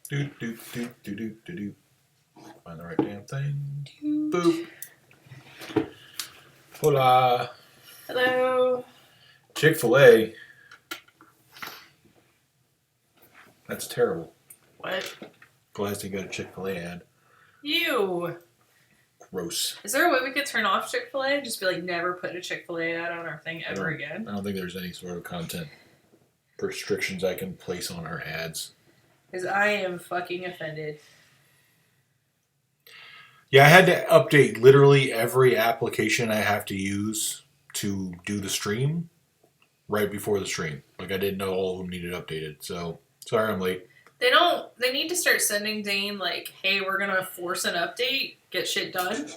Do do do do do do do. Find the right damn thing. Boop. Hola. Hello. Chick-fil-A. That's terrible. What? Glasty got a Chick-fil-A ad. You. Gross. Is there a way we could turn off Chick-fil-A? Just be like, never put a Chick-fil-A ad on our thing ever again? I don't think there's any sort of content restrictions I can place on our ads. Because I am fucking offended. Yeah, I had to update literally every application I have to use to do the stream right before the stream. Like, I didn't know all of them needed updated. So, sorry I'm late. They need to start sending Dane, like, hey, we're going to force an update, get shit done.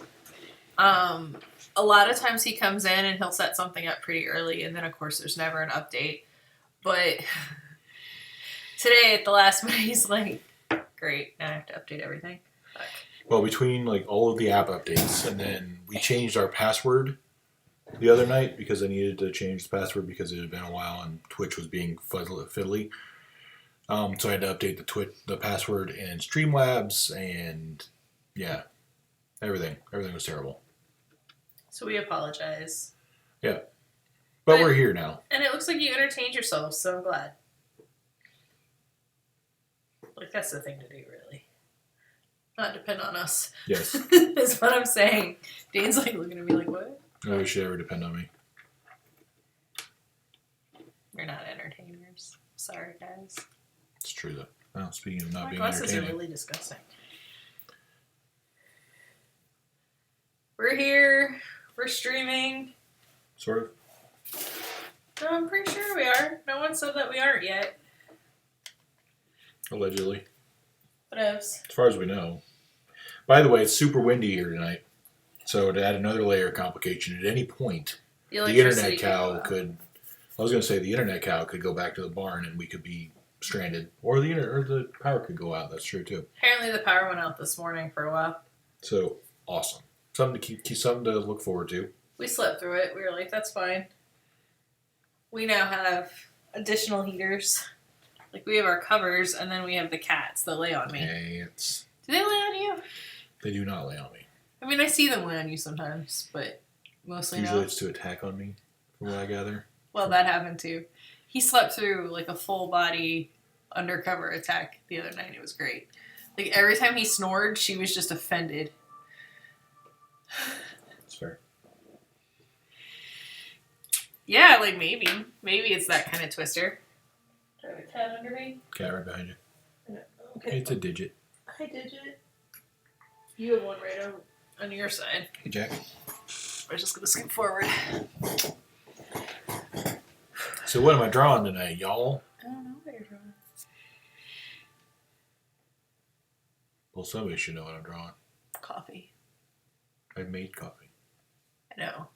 A lot of times he comes in and he'll set something up pretty early, and then, of course, there's never an update. But today, at the last minute, he's like, great, now I have to update everything. Fuck. Well, between, like, all of the app updates, and then we changed our password the other night because I needed to change the password because it had been a while and Twitch was being fiddly. So I had to update the password in Streamlabs, and yeah, everything was terrible. So we apologize. Yeah, but we're here now. And it looks like you entertained yourself, so I'm glad. Like, that's the thing to do, really. Not depend on us. Yes. Is what I'm saying. Dane's like looking at me like, what? Nobody should ever depend on me. You're not entertainers. Sorry, guys. It's true, though. Well, speaking of not My being glasses entertaining. are really disgusting. We're here. We're streaming. Sort of. No, I'm pretty sure we are. No one said that we aren't yet. Allegedly. Whatevs. As far as we know. By the way, it's super windy here tonight. So to add another layer of complication, at any point, the internet cow could... I was going to say the internet cow could go back to the barn and we could be stranded. Or the power could go out. That's true, too. Apparently the power went out this morning for a while. So, awesome. Something to look forward to. We slept through it. We were like, that's fine. We now have additional heaters. Like, we have our covers, and then we have the cats that lay on me. Cats. Do they lay on you? They do not lay on me. I mean, I see them lay on you sometimes, but mostly Usually no. it's to attack on me, from what I gather. Well, that happened too. He slept through, like, a full-body undercover attack the other night. It was great. Like, every time he snored, she was just offended. That's fair. Yeah, like, maybe. Maybe it's that kind of twister. Do I have a cat under me? Cat right behind you. No. Okay. It's a digit. Hi, Digit. You have one right on your side. Hey, Jack. We're just going to skip forward. So what am I drawing tonight, y'all? I don't know what you're drawing. Well, somebody should know what I'm drawing. Coffee. I made coffee. I know.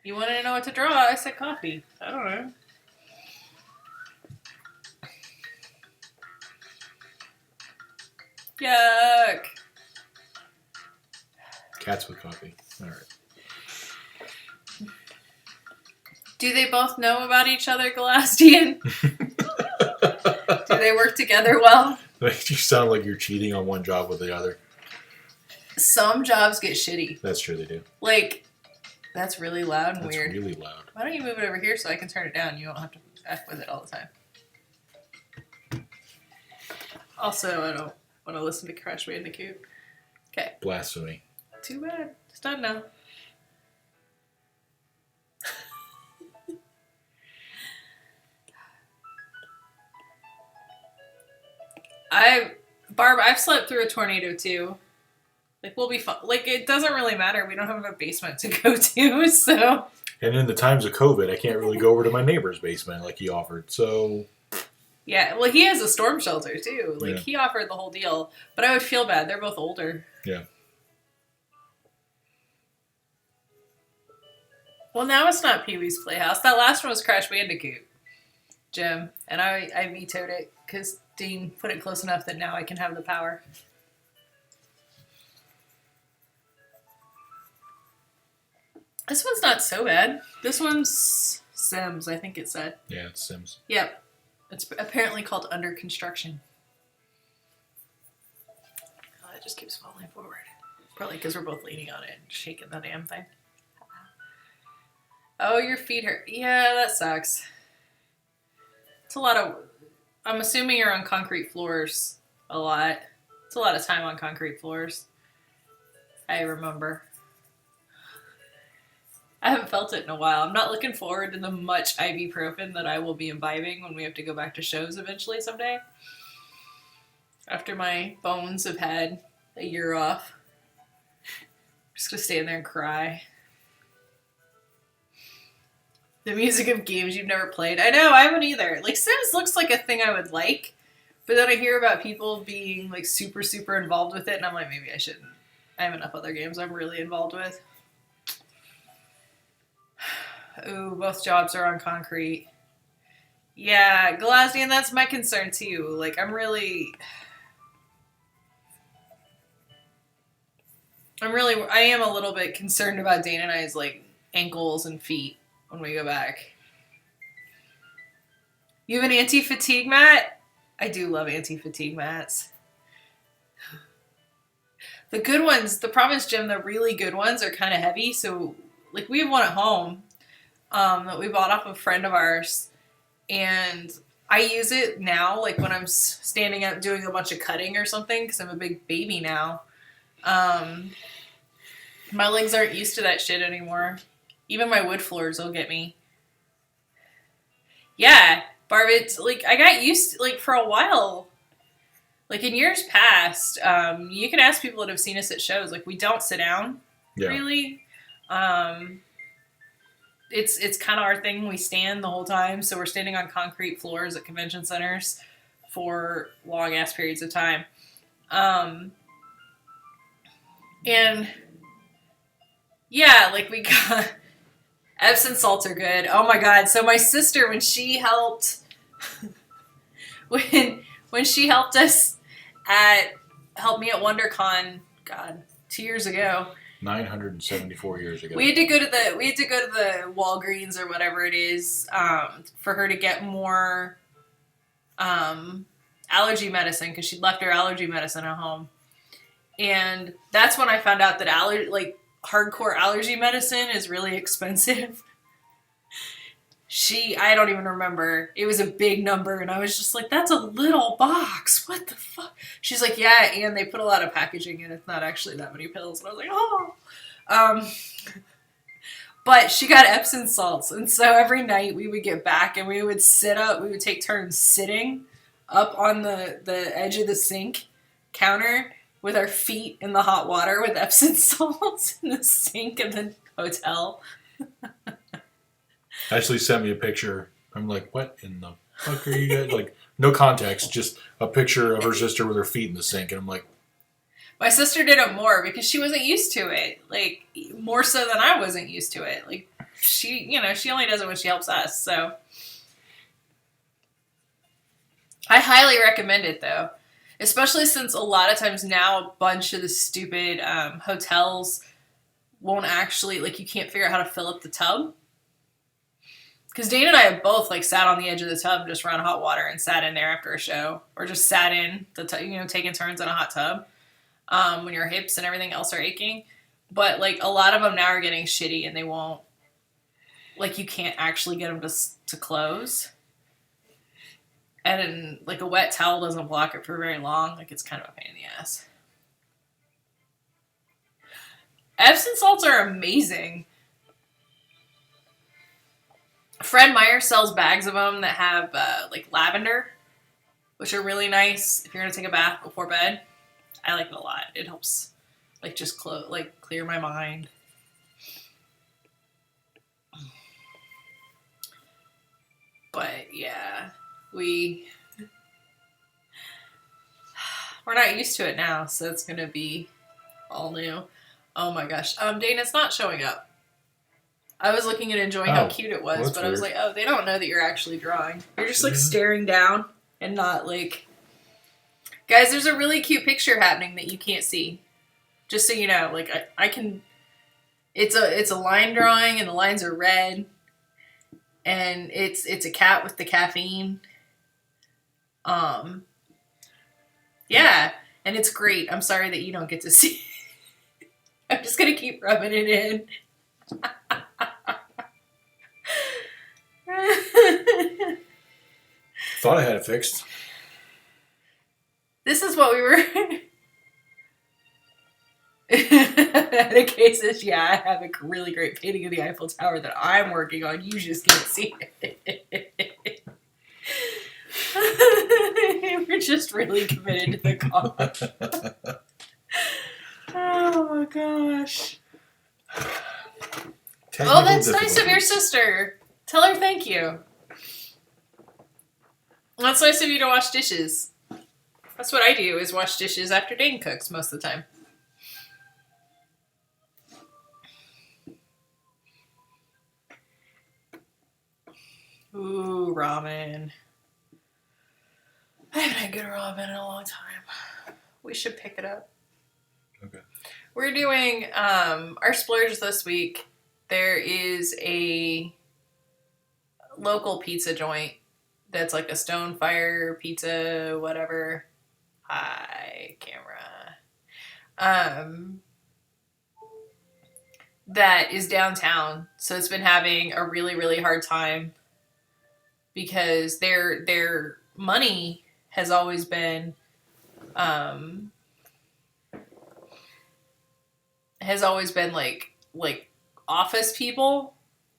You wanted to know what to draw? I said coffee. I don't know. Yuck. Cats with coffee. All right. Do they both know about each other, Galastian? Do they work together well? You sound like you're cheating on one job with the other. Some jobs get shitty. That's true, they do. Like, that's really loud and That's weird. really loud. Why don't you move it over here so I can turn it down? You don't have to F with it all the time. Also, I don't want to listen to Crash Bandicoot. Okay. Blasphemy. Too bad. It's done now. I've slept through a tornado too. Like, we'll be fine. Like, it doesn't really matter. We don't have a basement to go to, so. And in the times of COVID, I can't really go over to my neighbor's basement like he offered, so... Yeah, well, he has a storm shelter too. Like, Yeah. he offered the whole deal. But I would feel bad. They're both older. Yeah. Well, now it's not Pee-wee's Playhouse. That last one was Crash Bandicoot, Jim. And I vetoed it because Dean put it close enough that now I can have the power. This one's not so bad. This one's Sims, I think it said. Yeah, it's Sims. Yep. It's apparently called Under Construction. it just keeps falling forward. Probably because we're both leaning on it and shaking the damn thing. Oh, your feet hurt. Yeah, that sucks. It's a lot of... I'm assuming you're on concrete floors a lot. It's a lot of time on concrete floors. I remember. I haven't felt it in a while. I'm not looking forward to the much ibuprofen that I will be imbibing when we have to go back to shows eventually someday. After my bones have had a year off. I'm just gonna stand there and cry. The music of games you've never played. I know, I haven't either. Like, Sims looks like a thing I would like, but then I hear about people being, like, super, super involved with it, and I'm like, maybe I shouldn't. I have enough other games I'm really involved with. Ooh, both jobs are on concrete. Yeah, Galazdian, that's my concern, too. Like, I am a little bit concerned about Dana and I's, like, ankles and feet when we go back. You have an anti-fatigue mat? I do love anti-fatigue mats. The good ones, the problem is, Jim, the really good ones are kind of heavy, so, like, we have one at home that we bought off a friend of ours, and I use it now, like, when I'm standing up doing a bunch of cutting or something, because I'm a big baby now. My legs aren't used to that shit anymore. Even my wood floors will get me. Yeah, Barb, it's like I got used to, like, for a while. Like, in years past, you can ask people that have seen us at shows. Like, we don't sit down, really. It's kind of our thing. We stand the whole time, so we're standing on concrete floors at convention centers for long ass periods of time. And yeah, like, we got Epsom salts are good. Oh my god! So my sister, when she helped, when she helped us helped me at WonderCon, God, 2 years ago. 974 years ago. We had to go to the Walgreens or whatever it is for her to get more allergy medicine because she'd left her allergy medicine at home, and that's when I found out that hardcore allergy medicine is really expensive. I don't even remember. It was a big number, and I was just like, that's a little box. What the fuck? She's like, yeah, and they put a lot of packaging in. It's not actually that many pills. And I was like, oh. But she got Epsom salts, and so every night we would get back, and we would sit up. We would take turns sitting up on the edge of the sink counter with our feet in the hot water with Epsom salts in the sink of the hotel. Ashley sent me a picture. I'm like, what in the fuck are you guys? Like, no context, just a picture of her sister with her feet in the sink. And I'm like... My sister did it more because she wasn't used to it. Like, more so than I wasn't used to it. Like, she only does it when she helps us, so... I highly recommend it, though. Especially since a lot of times now a bunch of the stupid hotels won't actually, like, you can't figure out how to fill up the tub. Because Dana and I have both, like, sat on the edge of the tub just around hot water and sat in there after a show. Or just sat in the tub, taking turns in a hot tub when your hips and everything else are aching. But, like, a lot of them now are getting shitty and they won't, like, you can't actually get them to close. And, like, a wet towel doesn't block it for very long. Like, it's kind of a pain in the ass. Epsom salts are amazing. Fred Meyer sells bags of them that have, like, lavender, which are really nice if you're going to take a bath before bed. I like it a lot. It helps, like, just clear my mind. But, yeah, we're not used to it now, so it's going to be all new. Oh, my gosh. Dana, it's not showing up. I was looking and enjoying how cute it was, but I was like, oh, they don't know that you're actually drawing. You're just, like, staring down and not, like... Guys, there's a really cute picture happening that you can't see. Just so you know, like, I can... It's a line drawing, and the lines are red. And it's a cat with the caffeine. Yeah. And it's great. I'm sorry that you don't get to see. I'm just gonna keep rubbing it in. Thought I had it fixed. This is what we were. The case is, yeah, I have a really great painting of the Eiffel Tower that I'm working on. You just can't see it. We're just really committed to the cause. Oh my gosh. Oh, that's nice of your sister. Tell her thank you. That's nice of you to wash dishes. That's what I do, is wash dishes after Dane cooks most of the time. Ooh, ramen. I haven't had good ramen in a long time. We should pick it up. Okay. We're doing our splurge this week. There is a local pizza joint that's like a stone fire pizza, whatever. Hi, camera. That is downtown. So it's been having a really, really hard time because their money has always been like office people,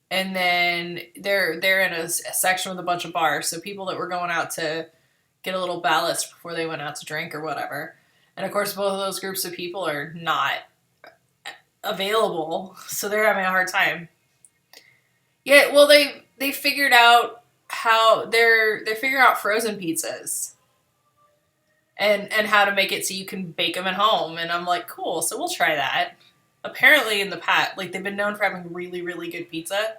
and then they're in a section with a bunch of bars, so people that were going out to get a little ballast before they went out to drink or whatever. And of course both of those groups of people are not available, so they're having a hard time. Yeah, well they figured out how they're figuring out frozen pizzas and how to make it so you can bake them at home, and I'm like, cool, so we'll try that. Apparently in the past, like, they've been known for having really, really good pizza.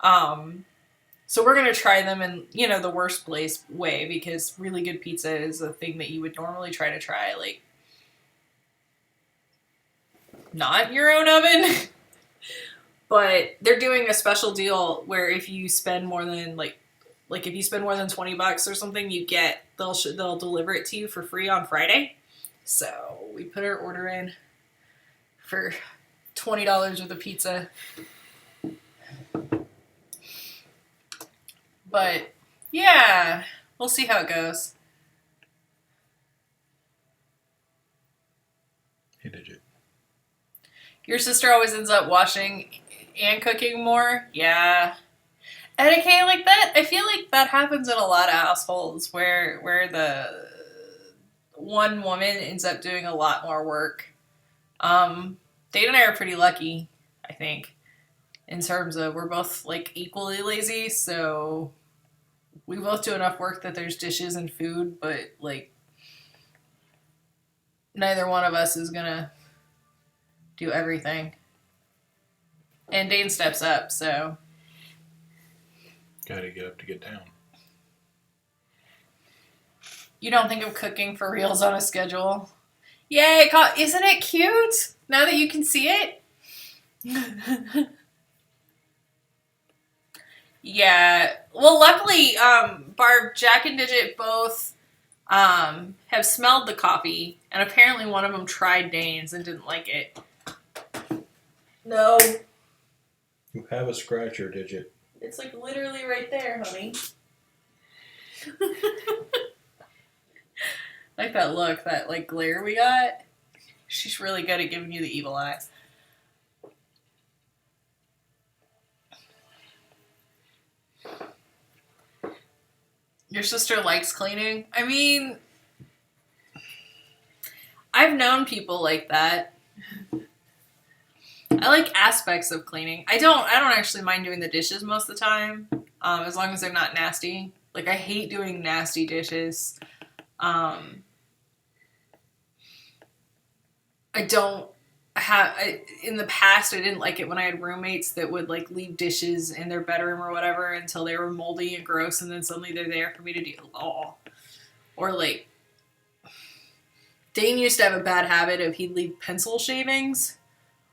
So we're going to try them in, the worst place way, because really good pizza is a thing that you would normally try to try, like, not in your own oven. But they're doing a special deal where if you spend more than, like if you spend more than $20 or something, they'll deliver it to you for free on Friday. So we put our order in for $20 worth of pizza. But yeah, we'll see how it goes. Hey, Digit. Your sister always ends up washing and cooking more. Yeah. Etiquette like that, I feel like that happens in a lot of households where the one woman ends up doing a lot more work. Dave and I are pretty lucky, I think, in terms of we're both like equally lazy, so we both do enough work that there's dishes and food, but like neither one of us is gonna do everything. And Dane steps up, so Gotta get up to get down. you don't think of cooking for reals on a schedule? Yay! Isn't it cute? Now that you can see it? Yeah. Well, luckily, Barb, Jack, and Digit both have smelled the coffee, and apparently one of them tried Dane's and didn't like it. No. You have a scratcher, Digit. It's like literally right there, honey. Like that look, that like glare we got. She's really good at giving you the evil eye. Your sister likes cleaning? I mean, I've known people like that. I like aspects of cleaning. I don't actually mind doing the dishes most of the time, as long as they're not nasty. Like, I hate doing nasty dishes. In the past, I didn't like it when I had roommates that would like leave dishes in their bedroom or whatever until they were moldy and gross, and then suddenly they're there for me to do. Or like, Dane used to have a bad habit of he'd leave pencil shavings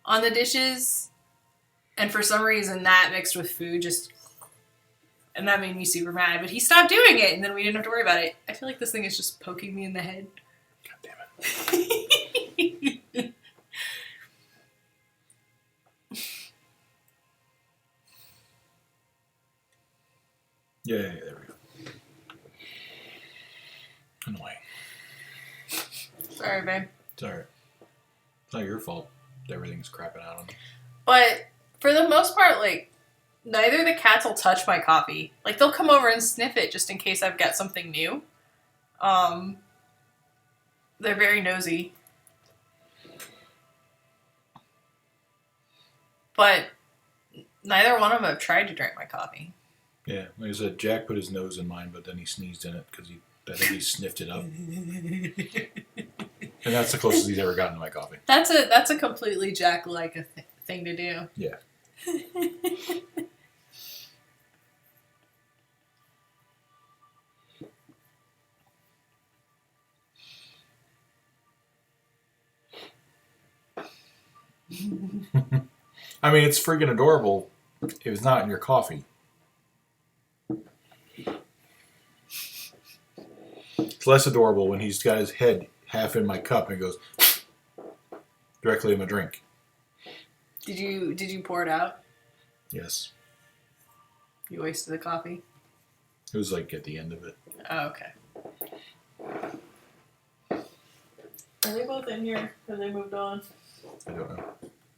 on the dishes, and for some reason that mixed with food and that made me super mad, but he stopped doing it, and then we didn't have to worry about it. I feel like this thing is just poking me in the head. God damn it. Yeah, there we go. Annoying. Sorry, babe. It's alright. It's not your fault. Everything's crapping out on me. But for the most part, like, neither of the cats will touch my coffee. Like, they'll come over and sniff it just in case I've got something new. They're very nosy. But neither one of them have tried to drink my coffee. Yeah, like I said, Jack put his nose in mine, but then he sneezed in it because I think he sniffed it up. And that's the closest he's ever gotten to my coffee. That's a completely Jack-like thing to do. Yeah. I mean, it's freaking adorable if it's not in your coffee. It's less adorable when he's got his head half in my cup and goes directly in my drink. Did you pour it out? Yes. You wasted the coffee? It was like at the end of it. Oh, okay. Are they both in here? Have they moved on? I don't know.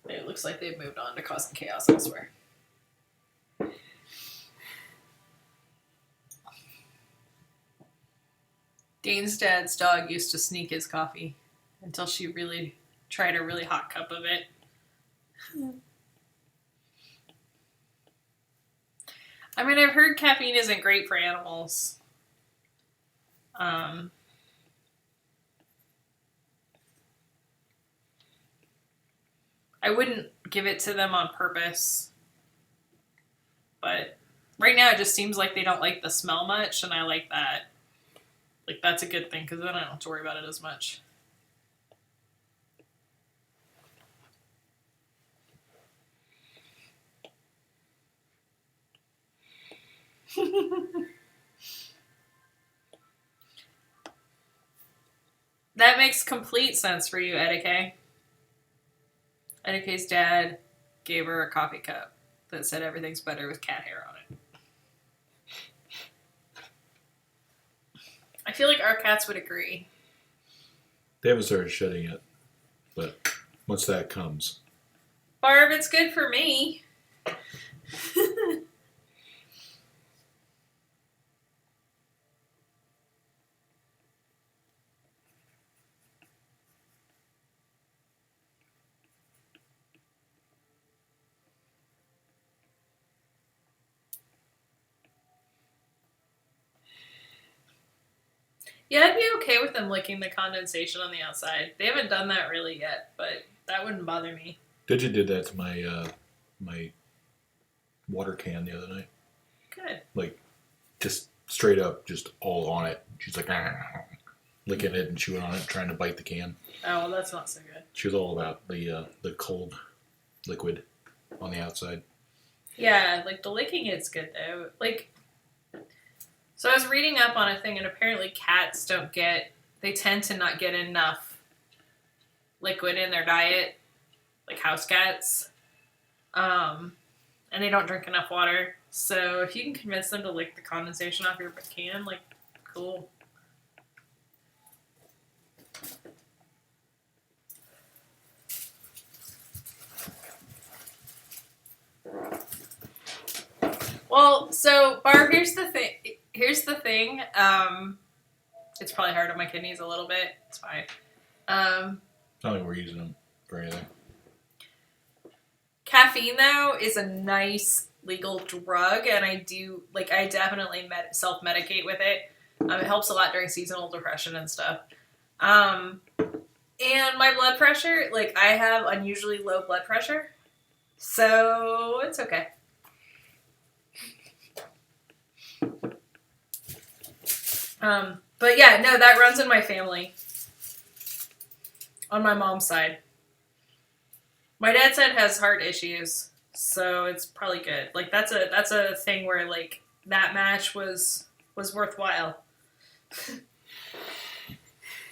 It looks like they've moved on to causing chaos elsewhere. Dane's dad's dog used to sneak his coffee until she really tried a really hot cup of it. I mean, I've heard caffeine isn't great for animals. I wouldn't give it to them on purpose. But right now it just seems like they don't like the smell much, and I like that. Like, that's a good thing, because then I don't have to worry about it as much. That makes complete sense for you, Edike. Edike's dad gave her a coffee cup that said everything's better with cat hair on it. I feel like our cats would agree. They haven't started shedding yet, but once that comes. Barb, it's good for me. Yeah, I'd be okay with them licking the condensation on the outside. They haven't done that really yet, but that wouldn't bother me. Digit did that to my my water can the other night. Good. Like, just straight up, just all on it. She's like, licking it and chewing on it, trying to bite the can. Oh, well, that's not so good. She was all about the cold liquid on the outside. Yeah, like, the licking is good, though. Like, so I was reading up on a thing, and apparently cats they tend to not get enough liquid in their diet, like house cats. And they don't drink enough water. So if you can convince them to lick the condensation off your can, like, cool. Well, so Barb, here's the thing. It's probably hard on my kidneys a little bit. It's fine. I don't think we're using them for anything. Caffeine, though, is a nice legal drug, and I definitely self-medicate with it. It helps a lot during seasonal depression and stuff. And my blood pressure, like, I have unusually low blood pressure, so it's okay. But yeah, no, that runs in my family. On my mom's side. My dad's side has heart issues, so it's probably good. Like, that's a thing where, like, that match was worthwhile.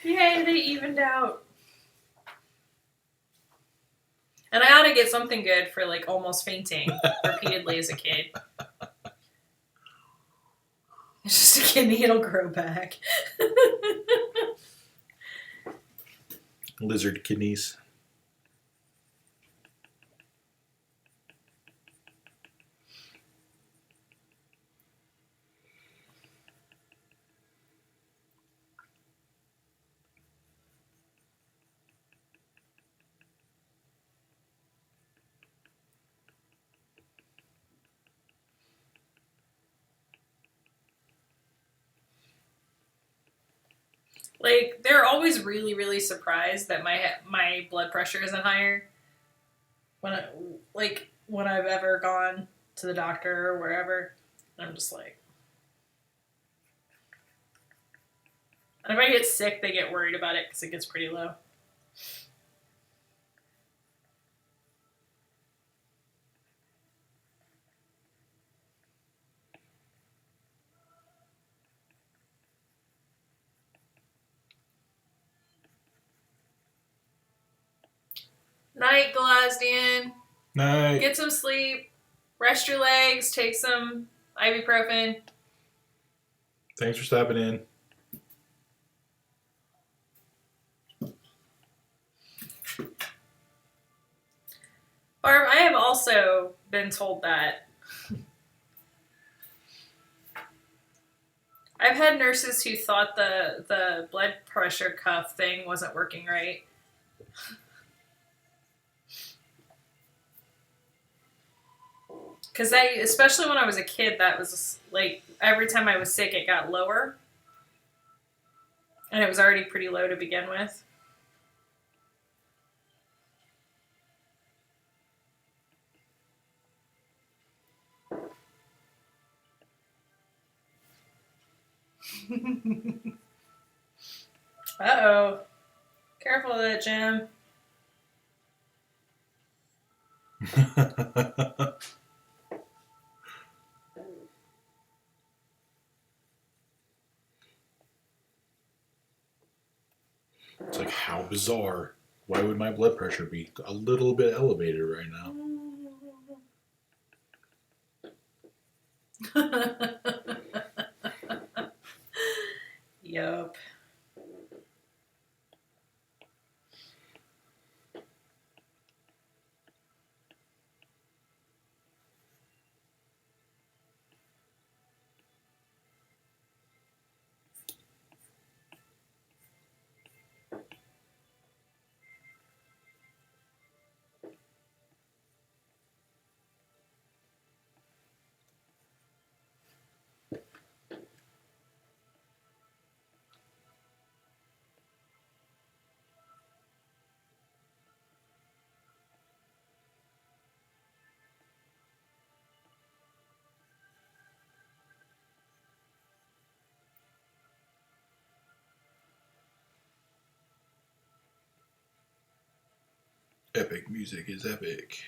Yay, they evened out. And I ought to get something good for like almost fainting repeatedly as a kid. It's just a kidney, it'll grow back. Lizard kidneys. Like they're always really, really surprised that my blood pressure isn't higher. When I've ever gone to the doctor or wherever, I'm just like. And if I get sick, they get worried about it because it gets pretty low. Night, Galazdian. Night. Get some sleep. Rest your legs. Take some ibuprofen. Thanks for stopping in. Barb, I have also been told that. I've had nurses who thought the blood pressure cuff thing wasn't working right. Because especially when I was a kid, that was like every time I was sick, it got lower. And it was already pretty low to begin with. Uh-oh. Careful of that, Jim. It's like, how bizarre. Why would my blood pressure be a little bit elevated right now? Yup. Epic music is epic.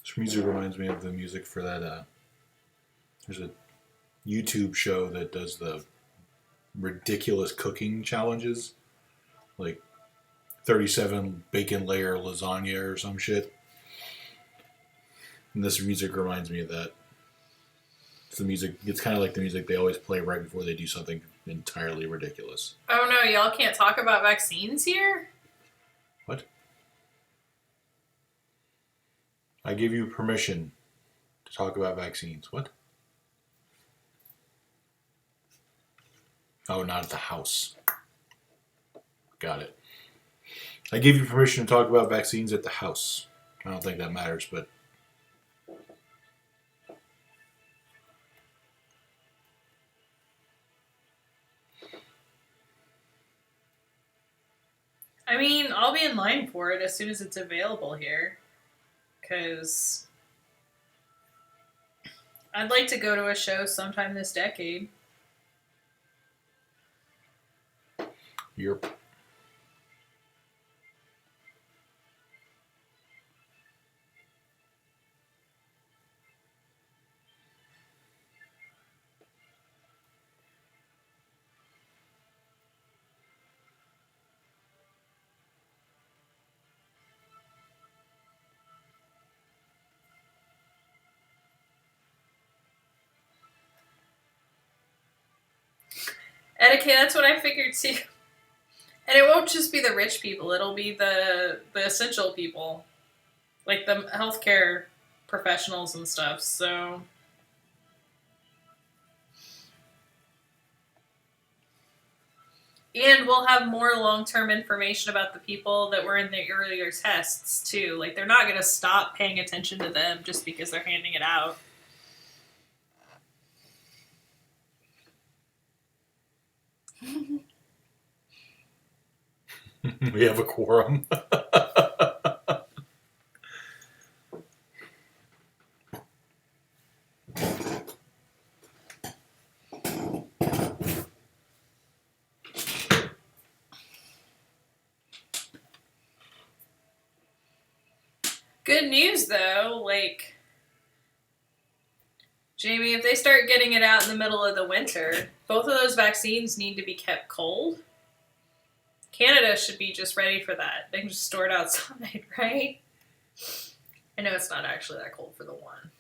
This music reminds me of the music for that. There's a YouTube show that does the ridiculous cooking challenges, like 37 bacon layer lasagna or some shit. And this music reminds me of that. It's the music. It's kind of like the music they always play right before they do something entirely ridiculous. Oh no, y'all can't talk about vaccines here? What? I give you permission to talk about vaccines. What? Oh, not at the house. Got it. I give you permission to talk about vaccines at the house. I don't think that matters, but I mean, I'll be in line for it as soon as it's available here. Because I'd like to go to a show sometime this decade. you're. Okay, that's what I figured too. And it won't just be the rich people; it'll be the essential people, like the healthcare professionals and stuff. So, and we'll have more long term information about the people that were in the earlier tests too. Like they're not going to stop paying attention to them just because they're handing it out. We have a quorum. Good news though, like Jamie, if they start getting it out in the middle of the winter, both of those vaccines need to be kept cold. Canada should be just ready for that. They can just store it outside, right? I know it's not actually that cold for the one.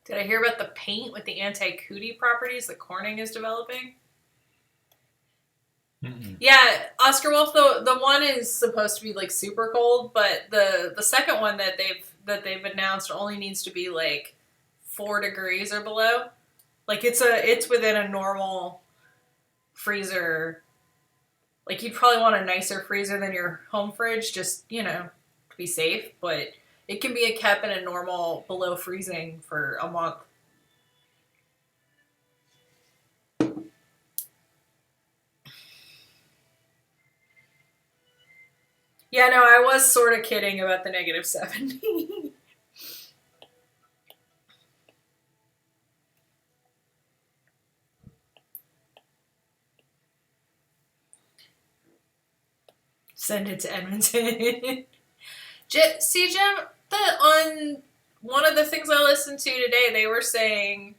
Did I hear about the paint with the anti-cootie properties that Corning is developing? Mm-mm. Yeah, Oscar Wolf. The one is supposed to be like super cold, but the second one that they've announced only needs to be like 4 degrees or below. Like it's within a normal freezer. Like you'd probably want a nicer freezer than your home fridge, just to be safe. But it can be kept in a normal below freezing for a month. Yeah, no, I was sort of kidding about the -70. Send it to Edmonton. See, Jim, on one of the things I listened to today, they were saying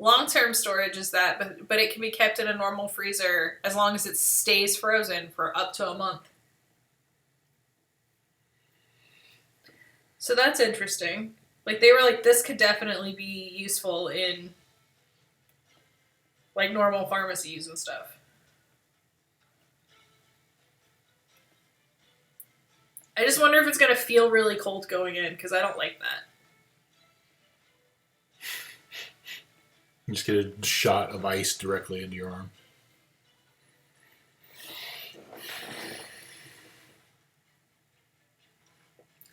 long-term storage is that, but it can be kept in a normal freezer as long as it stays frozen for up to a month. So that's interesting. Like they were like, this could definitely be useful in like normal pharmacies and stuff. I just wonder if it's gonna feel really cold going in because I don't like that. You just get a shot of ice directly into your arm.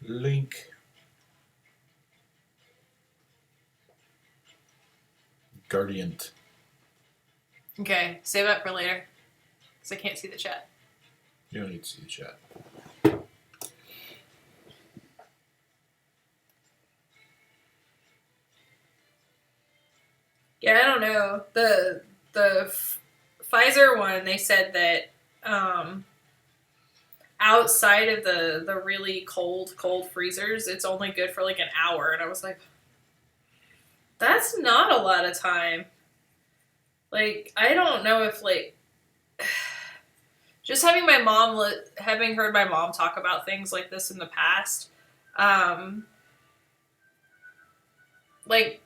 Link. Guardian. Okay, save that for later because I can't see the chat. You don't need to see the chat. Yeah, I don't know. The Pfizer one, they said that outside of the really cold freezers, it's only good for like an hour, and I was like, that's not a lot of time. Like, I don't know if like just having having heard my mom talk about things like this in the past, like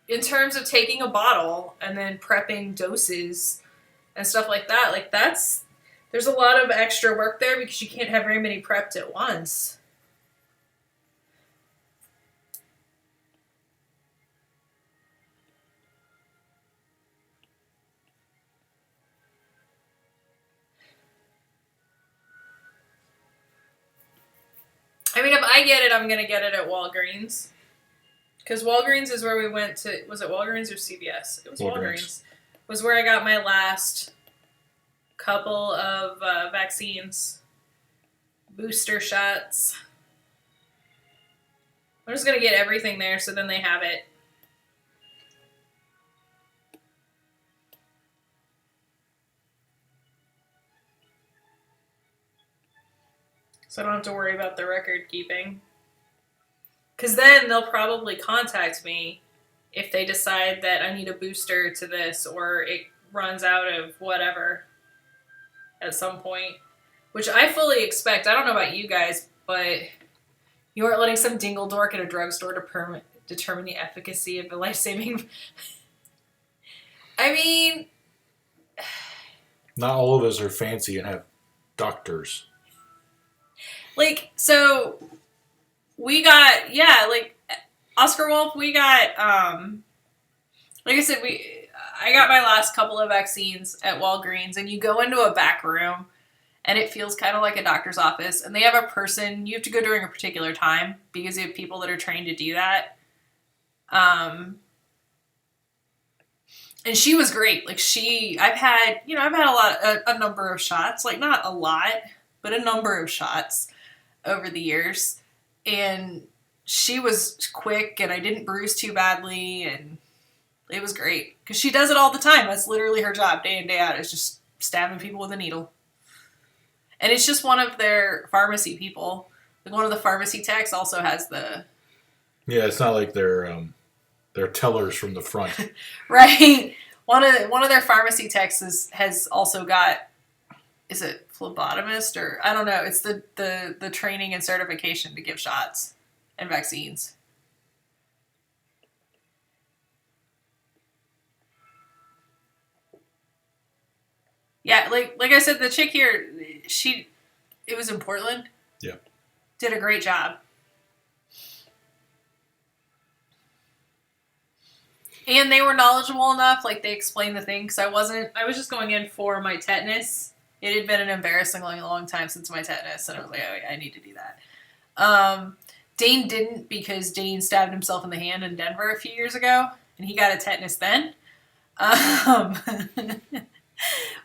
in terms of taking a bottle and then prepping doses and stuff like that, like there's a lot of extra work there because you can't have very many prepped at once. I mean, if I get it, I'm going to get it at Walgreens. Because Walgreens is where we went to. Was it Walgreens or CVS? It was Walgreens. Was where I got my last couple of vaccines. Booster shots. I'm just going to get everything there so then they have it. So I don't have to worry about the record keeping. Because then they'll probably contact me if they decide that I need a booster to this or it runs out of whatever. at some point, which I fully expect. I don't know about you guys, but you aren't letting some dingle dork at a drugstore to determine the efficacy of a life-saving. I mean, Not all of us are fancy and have doctors. like, so we got, yeah, like Oscar Wolf, we got, like I said, I got my last couple of vaccines at Walgreens, and you go into a back room, and it feels kind of like a doctor's office, and they have a person, you have to go during a particular time, because you have people that are trained to do that. And she was great. Like I've had a number of shots, like not a lot, but a number of shots over the years. And she was quick, and I didn't bruise too badly, and it was great. Because she does it all the time. That's literally her job, day in, day out, is just stabbing people with a needle. And it's just one of their pharmacy people. Like one of the pharmacy techs also has the... Yeah, it's not like they're tellers from the front. Right. One of their pharmacy techs has also got, is it phlebotomist, or I don't know. It's the training and certification to give shots and vaccines. Yeah, like I said, the chick here, it was in Portland. Yeah. Did a great job. And they were knowledgeable enough, like they explained the thing, because I was just going in for my tetanus. It had been an embarrassingly long time since my tetanus, and I was like, oh, yeah, I need to do that. Dane didn't, because Dane stabbed himself in the hand in Denver a few years ago, and he got a tetanus then.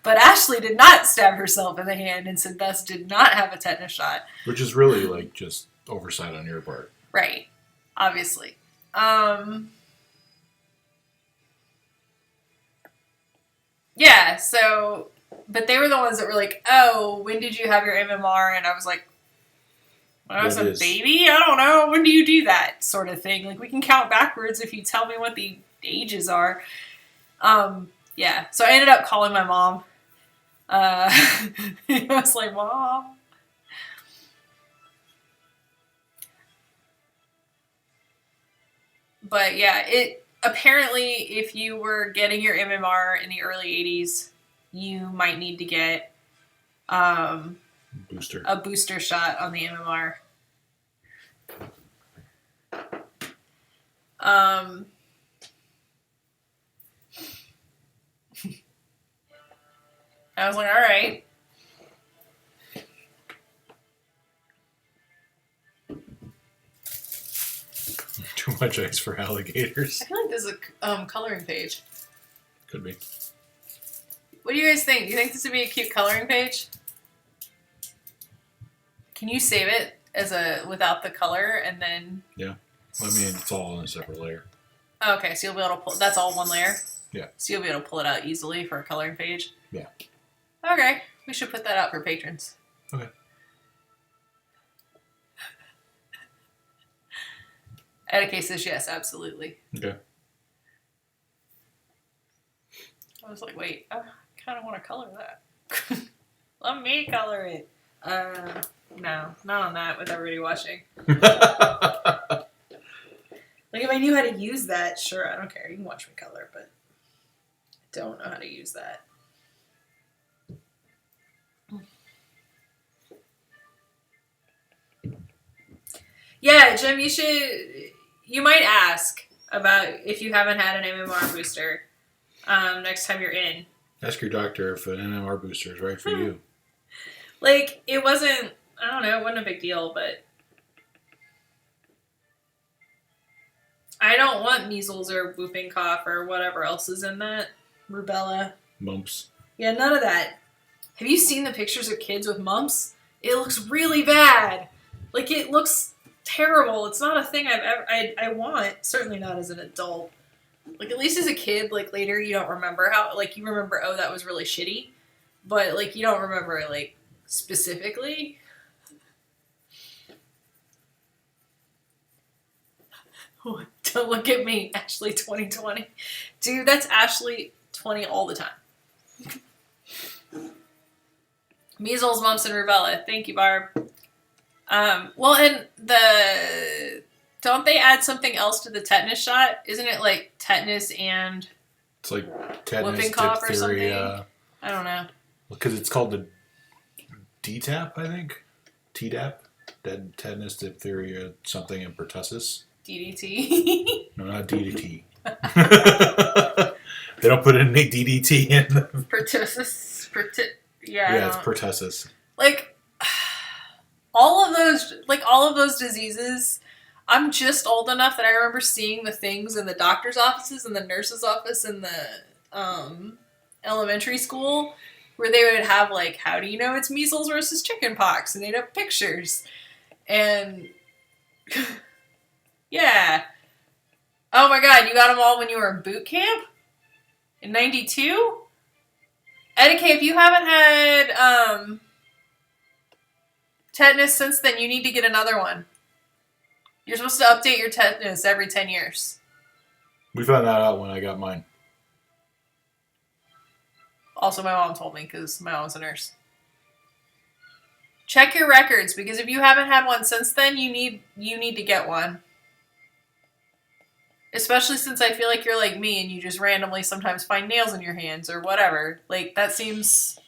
But Ashley did not stab herself in the hand, and so thus did not have a tetanus shot. Which is really like just oversight on your part. Right. Obviously. Yeah, so, but they were the ones that were like, oh, when did you have your MMR? And I was like, when I was a baby? I don't know. When do you do that sort of thing? Like, we can count backwards if you tell me what the ages are. Yeah, so I ended up calling my mom. I was like, Mom. But yeah, apparently, if you were getting your MMR in the early 80s, you might need to get a booster shot on the MMR. I was like, all right. Too much ice for alligators. I feel like this is a coloring page. Could be. What do you guys think? Do you think this would be a cute coloring page? Can you save it as without the color and then? Yeah. I mean, it's all on a separate layer. Okay, so you'll be able to pull. That's all one layer. Yeah. So you'll be able to pull it out easily for a coloring page. Yeah. Okay, we should put that out for patrons. Okay. Etiquette says yes, absolutely. Okay. I was like, wait, I kind of want to color that. Let me color it. No, not on that with everybody watching. Like, if I knew how to use that, sure, I don't care. You can watch me color, but I don't know how to use that. Yeah, Jim, you might ask about if you haven't had an MMR booster next time you're in. Ask your doctor if an MMR booster is right for you. Like, it wasn't, I don't know, it wasn't a big deal, but I don't want measles or whooping cough or whatever else is in that. Rubella. Mumps. Yeah, none of that. Have you seen the pictures of kids with mumps? It looks really bad. Like, it looks terrible. It's not a thing I want. Certainly not as an adult. Like, at least as a kid, like, later you don't remember how, like, you remember, oh, that was really shitty. But, like, you don't remember, like, specifically. Don't look at me, Ashley 2020. Dude, that's Ashley 20 all the time. Measles, mumps, and rubella. Thank you, Barb. Well, and don't they add something else to the tetanus shot? Isn't it like tetanus and It's like tetanus, whooping cough or something? diphtheria. I don't know. Because it's called the DTaP, I think. Tdap. Tetanus, diphtheria, something, and pertussis. DDT. No, not DDT. They don't put any DDT in them. Pertussis. Yeah, it's pertussis. Like all of those diseases. I'm just old enough that I remember seeing the things in the doctor's offices and the nurse's office in the elementary school where they would have like, how do you know it's measles versus chickenpox? And they'd have pictures. And yeah. Oh my god, you got them all when you were in boot camp? In 92? Etiquette, if you haven't had tetanus since then, you need to get another one. You're supposed to update your tetanus every 10 years. We found that out when I got mine. Also, my mom told me because my mom's a nurse. Check your records because if you haven't had one since then, you need to get one. Especially since I feel like you're like me and you just randomly sometimes find nails in your hands or whatever. Like, that seems...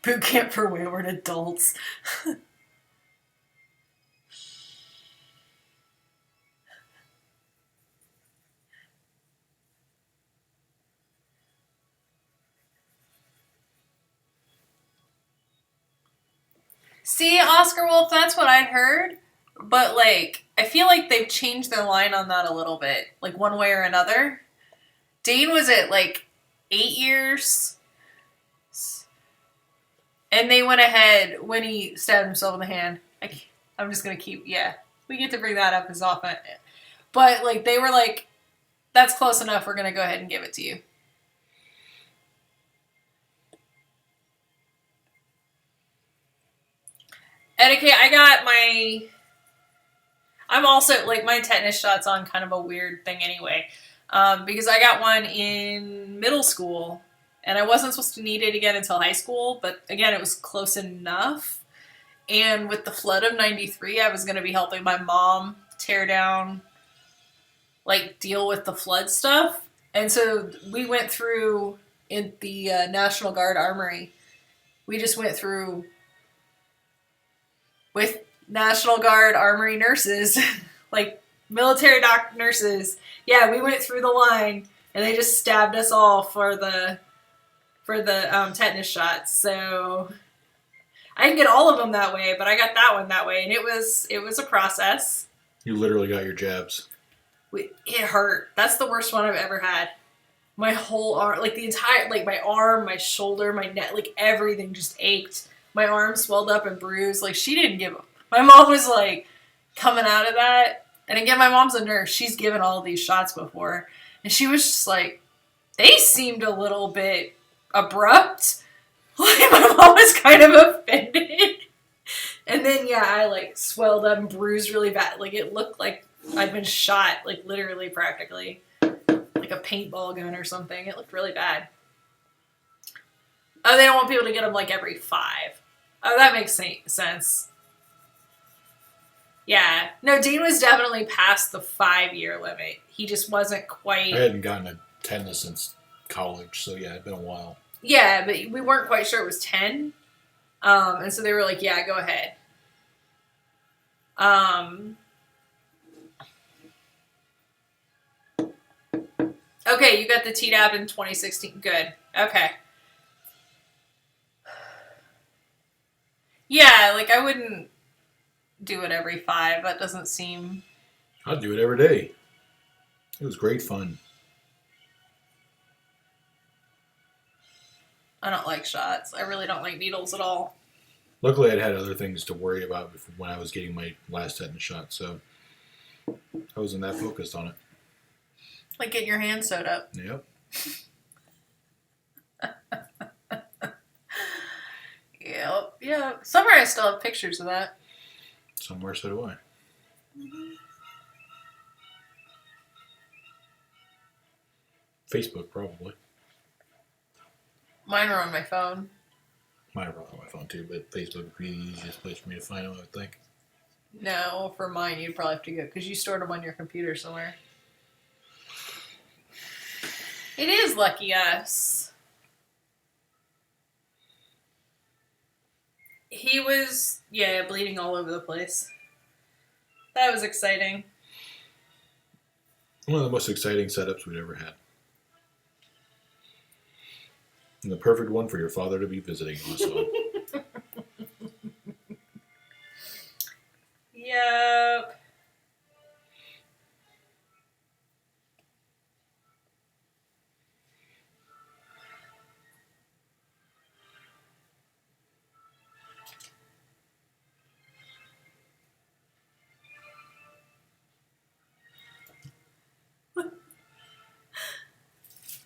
Boot camp for wayward adults. See, Oscar Wolf, that's what I heard. But, like, I feel like they've changed their line on that a little bit. Like, one way or another. Dane was at, like, 8 years. And they went ahead when he stabbed himself in the hand. I'm just going to keep... Yeah. We get to bring that up as often. But, like, they were like, that's close enough. We're going to go ahead and give it to you. Etiquette, I'm also, like, my tetanus shot's on kind of a weird thing anyway. Because I got one in middle school, and I wasn't supposed to need it again until high school, but again, it was close enough. And with the flood of 93, I was going to be helping my mom tear down, like, deal with the flood stuff. And so we went through in the National Guard Armory. We just went through with National Guard Armory nurses, like military nurses. Yeah, we went through the line and they just stabbed us all for the tetanus shots. So I didn't get all of them that way, but I got that one that way, and it was a process. You literally got your jabs. It hurt. That's the worst one I've ever had. My whole arm, like the entire, like my arm, my shoulder, my neck, like everything just ached. My arm swelled up and bruised. Like, she didn't give up. My mom was like coming out of that. And again, my mom's a nurse. She's given all of these shots before. And she was just like, they seemed a little bit abrupt. Like, my mom was kind of offended. And then, yeah, I like swelled up and bruised really bad. Like, it looked like I'd been shot, like literally practically. Like a paintball gun or something. It looked really bad. Oh, they don't want people to get them like every 5. Oh, that makes sense. Yeah. No, Dean was definitely past the 5-year limit. He just wasn't quite... I hadn't gotten a tetanus since college, so yeah, it'd been a while. Yeah, but we weren't quite sure it was 10. And so they were like, yeah, go ahead. Okay, you got the Tdap in 2016. Good. Okay. Yeah, like, I wouldn't do it every 5. That doesn't seem... I'd do it every day. It was great fun. I don't like shots. I really don't like needles at all. Luckily, I'd had other things to worry about when I was getting my last tetanus shot, so I wasn't that focused on it. Like getting your hand sewed up. Yep. Yep. Yeah. Somewhere I still have pictures of that. Somewhere, so do I. Facebook, probably. Mine are on my phone. Mine are on my phone too, but Facebook would be the easiest place for me to find them, I would think. No, for mine, you'd probably have to go because you stored them on your computer somewhere. It is lucky us. He was, bleeding all over the place. That was exciting. One of the most exciting setups we'd ever had. And the perfect one for your father to be visiting also. Yep.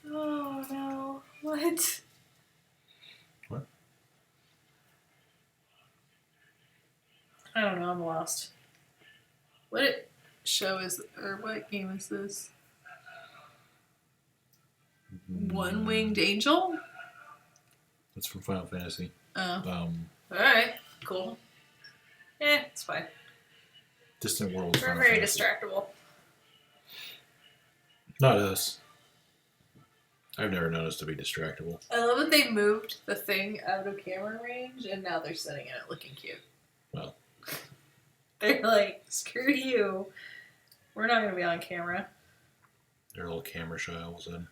Oh no. What? What? I don't know, I'm lost. What show is, or what game is this? One Winged Angel? That's from Final Fantasy. Oh. Alright, cool. It's fine. Distant Worlds. We're Final very Fantasy. distractible. Not us. I've never known us to be distractible. I love that they moved the thing out of camera range and now they're sitting in it looking cute. Well. They're like, screw you. We're not going to be on camera. They're a little camera shy all of a sudden.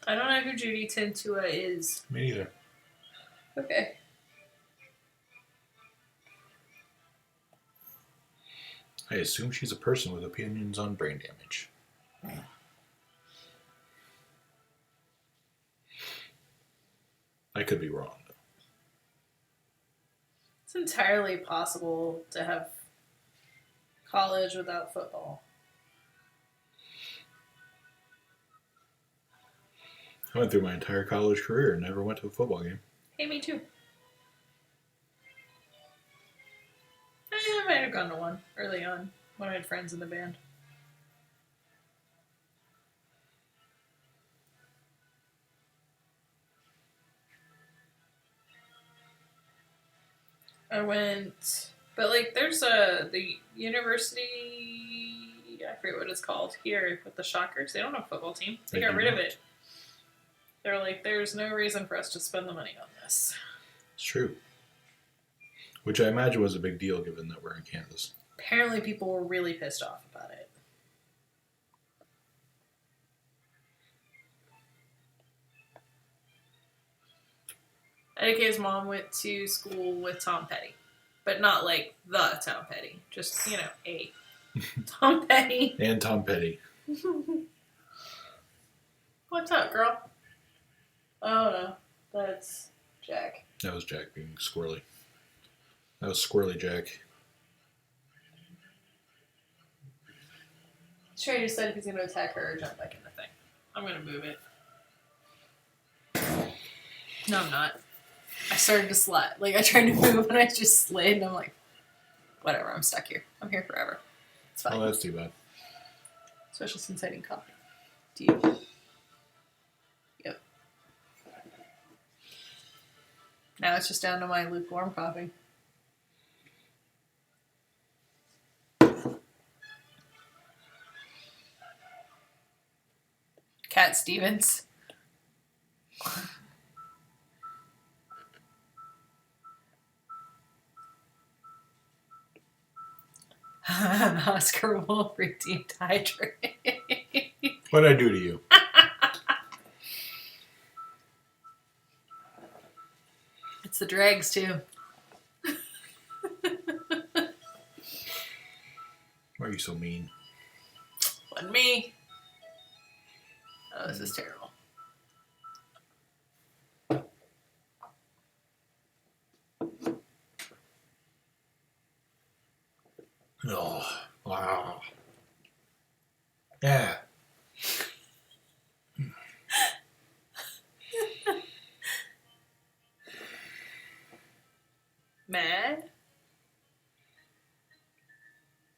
I don't know who Judy Tentua is. Me neither. Okay. I assume she's a person with opinions on brain damage. I could be wrong. It's entirely possible to have college without football. I went through my entire college career and never went to a football game. Hey, me too. I might have gone to one early on when I had friends in the band. I went, but like there's the university, I forget what it's called here with the Shockers. They don't have a football team. They They got do rid of not. it. They're like, there's no reason for us to spend the money on this. It's true. Which I imagine was a big deal given that we're in Kansas. Apparently, people were really pissed off about it. IDK's mom went to school with Tom Petty, but not like the Tom Petty, just, a Tom Petty. And Tom Petty. What's up, girl? Oh no, that's Jack. That was Jack being squirrely. That was Squirrely Jack. Trey decided if he's going to attack her or jump back in the thing. I'm going to move it. No, I'm not. I started to slide. Like, I tried to move and I just slid and I'm like, whatever, I'm stuck here. I'm here forever. It's fine. Oh, that's too bad. Especially since I didn't copy. Do you? Yep. Now it's just down to my lukewarm coffee. Cat Stevens. Oscar Wolf redeemed hydrate. What'd I do to you? It's the dregs too. Why are you so mean? Wasn't me. Oh, this is terrible. Oh, wow. Yeah.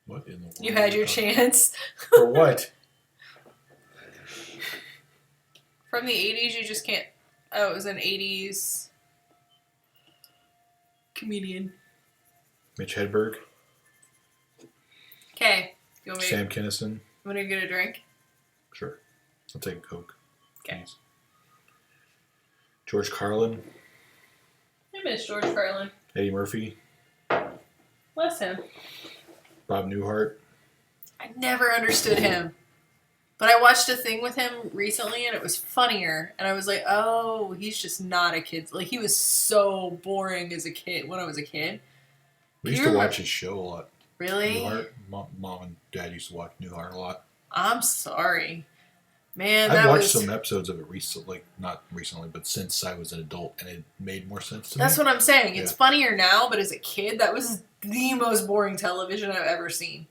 What in the world? You had your chance. For what? From the 80s, you just can't. Oh, it was an 80s comedian. Mitch Hedberg. Okay. You want me Sam Kinison. to get a drink? Sure. I'll take a Coke. Okay. Please. George Carlin. I miss George Carlin. Eddie Murphy. Bless him. Bob Newhart. I never understood him. But I watched a thing with him recently and it was funnier. And I was like, oh, he's just not a kid. Like, he was so boring as a kid when I was a kid. We used to watch his show a lot. Really? Newhart. Mom and Dad used to watch Newhart a lot. I'm sorry. Man, I've watched some episodes of it recently. Not recently, but since I was an adult. And it made more sense to me. That's what I'm saying. It's Yeah. funnier now, but as a kid, that was the most boring television I've ever seen.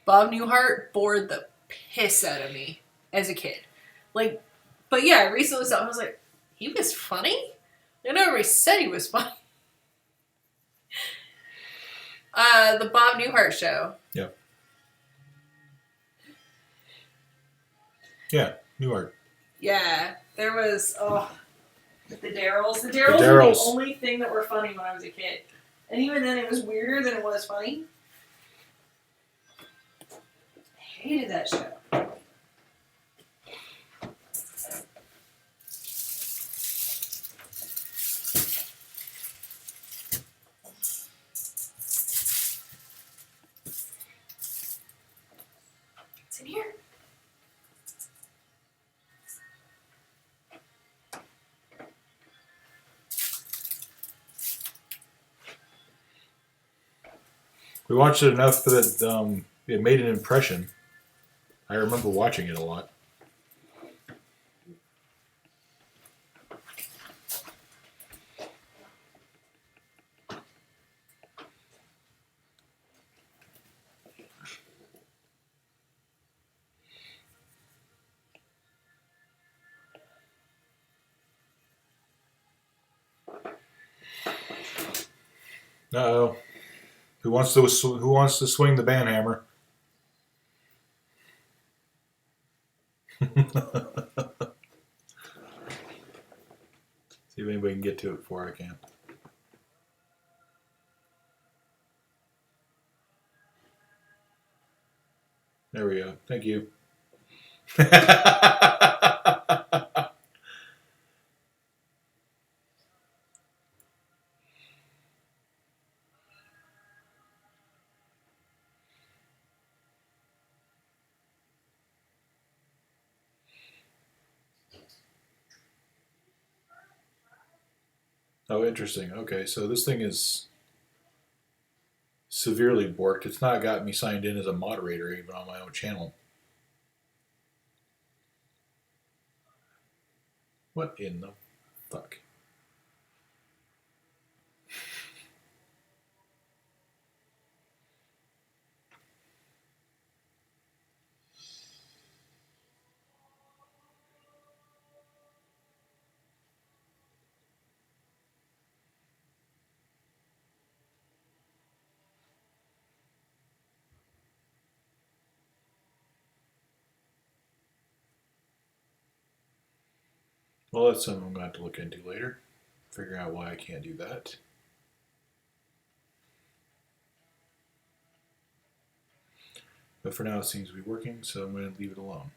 Bob Newhart bored the piss out of me as a kid. Like, but yeah, I recently saw him. I was like, he was funny? I know everybody said he was funny. The Bob Newhart show. Yep. Yeah, Newhart. Yeah, there was, the Darryls. The Darryls were Darryls. the only thing that were funny when I was a kid. And even then, it was weirder than it was funny. I hated that show. It's in here. We watched it enough that it made an impression. I remember watching it a lot. Uh-oh. Who wants to swing the banhammer? See if anybody can get to it before I can. There we go. Thank you. Oh, interesting. Okay, so this thing is severely borked. It's not got me signed in as a moderator even on my own channel. What in the fuck? Well, that's something I'm going to have to look into later. Figure out why I can't do that. But for now, it seems to be working, so I'm going to leave it alone.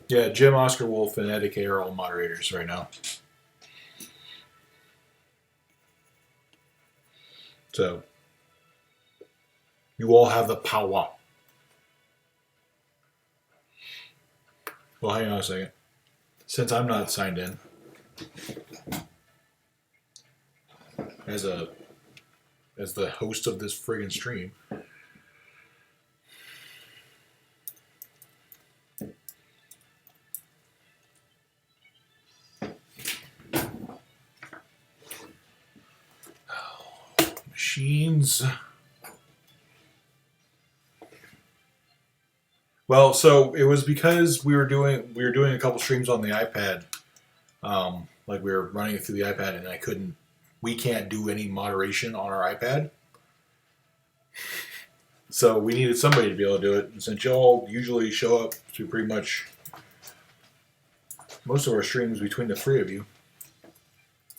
Yeah, Jim, Oscar Wolf, and Eddie K are all moderators right now. So, you all have the power. Well, hang on a second. Since I'm not signed in as the host of this friggin' stream, machines. Well, so it was because we were doing a couple streams on the iPad, like we were running it through the iPad, and I couldn't we can't do any moderation on our iPad. So we needed somebody to be able to do it. And since y'all usually show up to pretty much most of our streams between the three of you,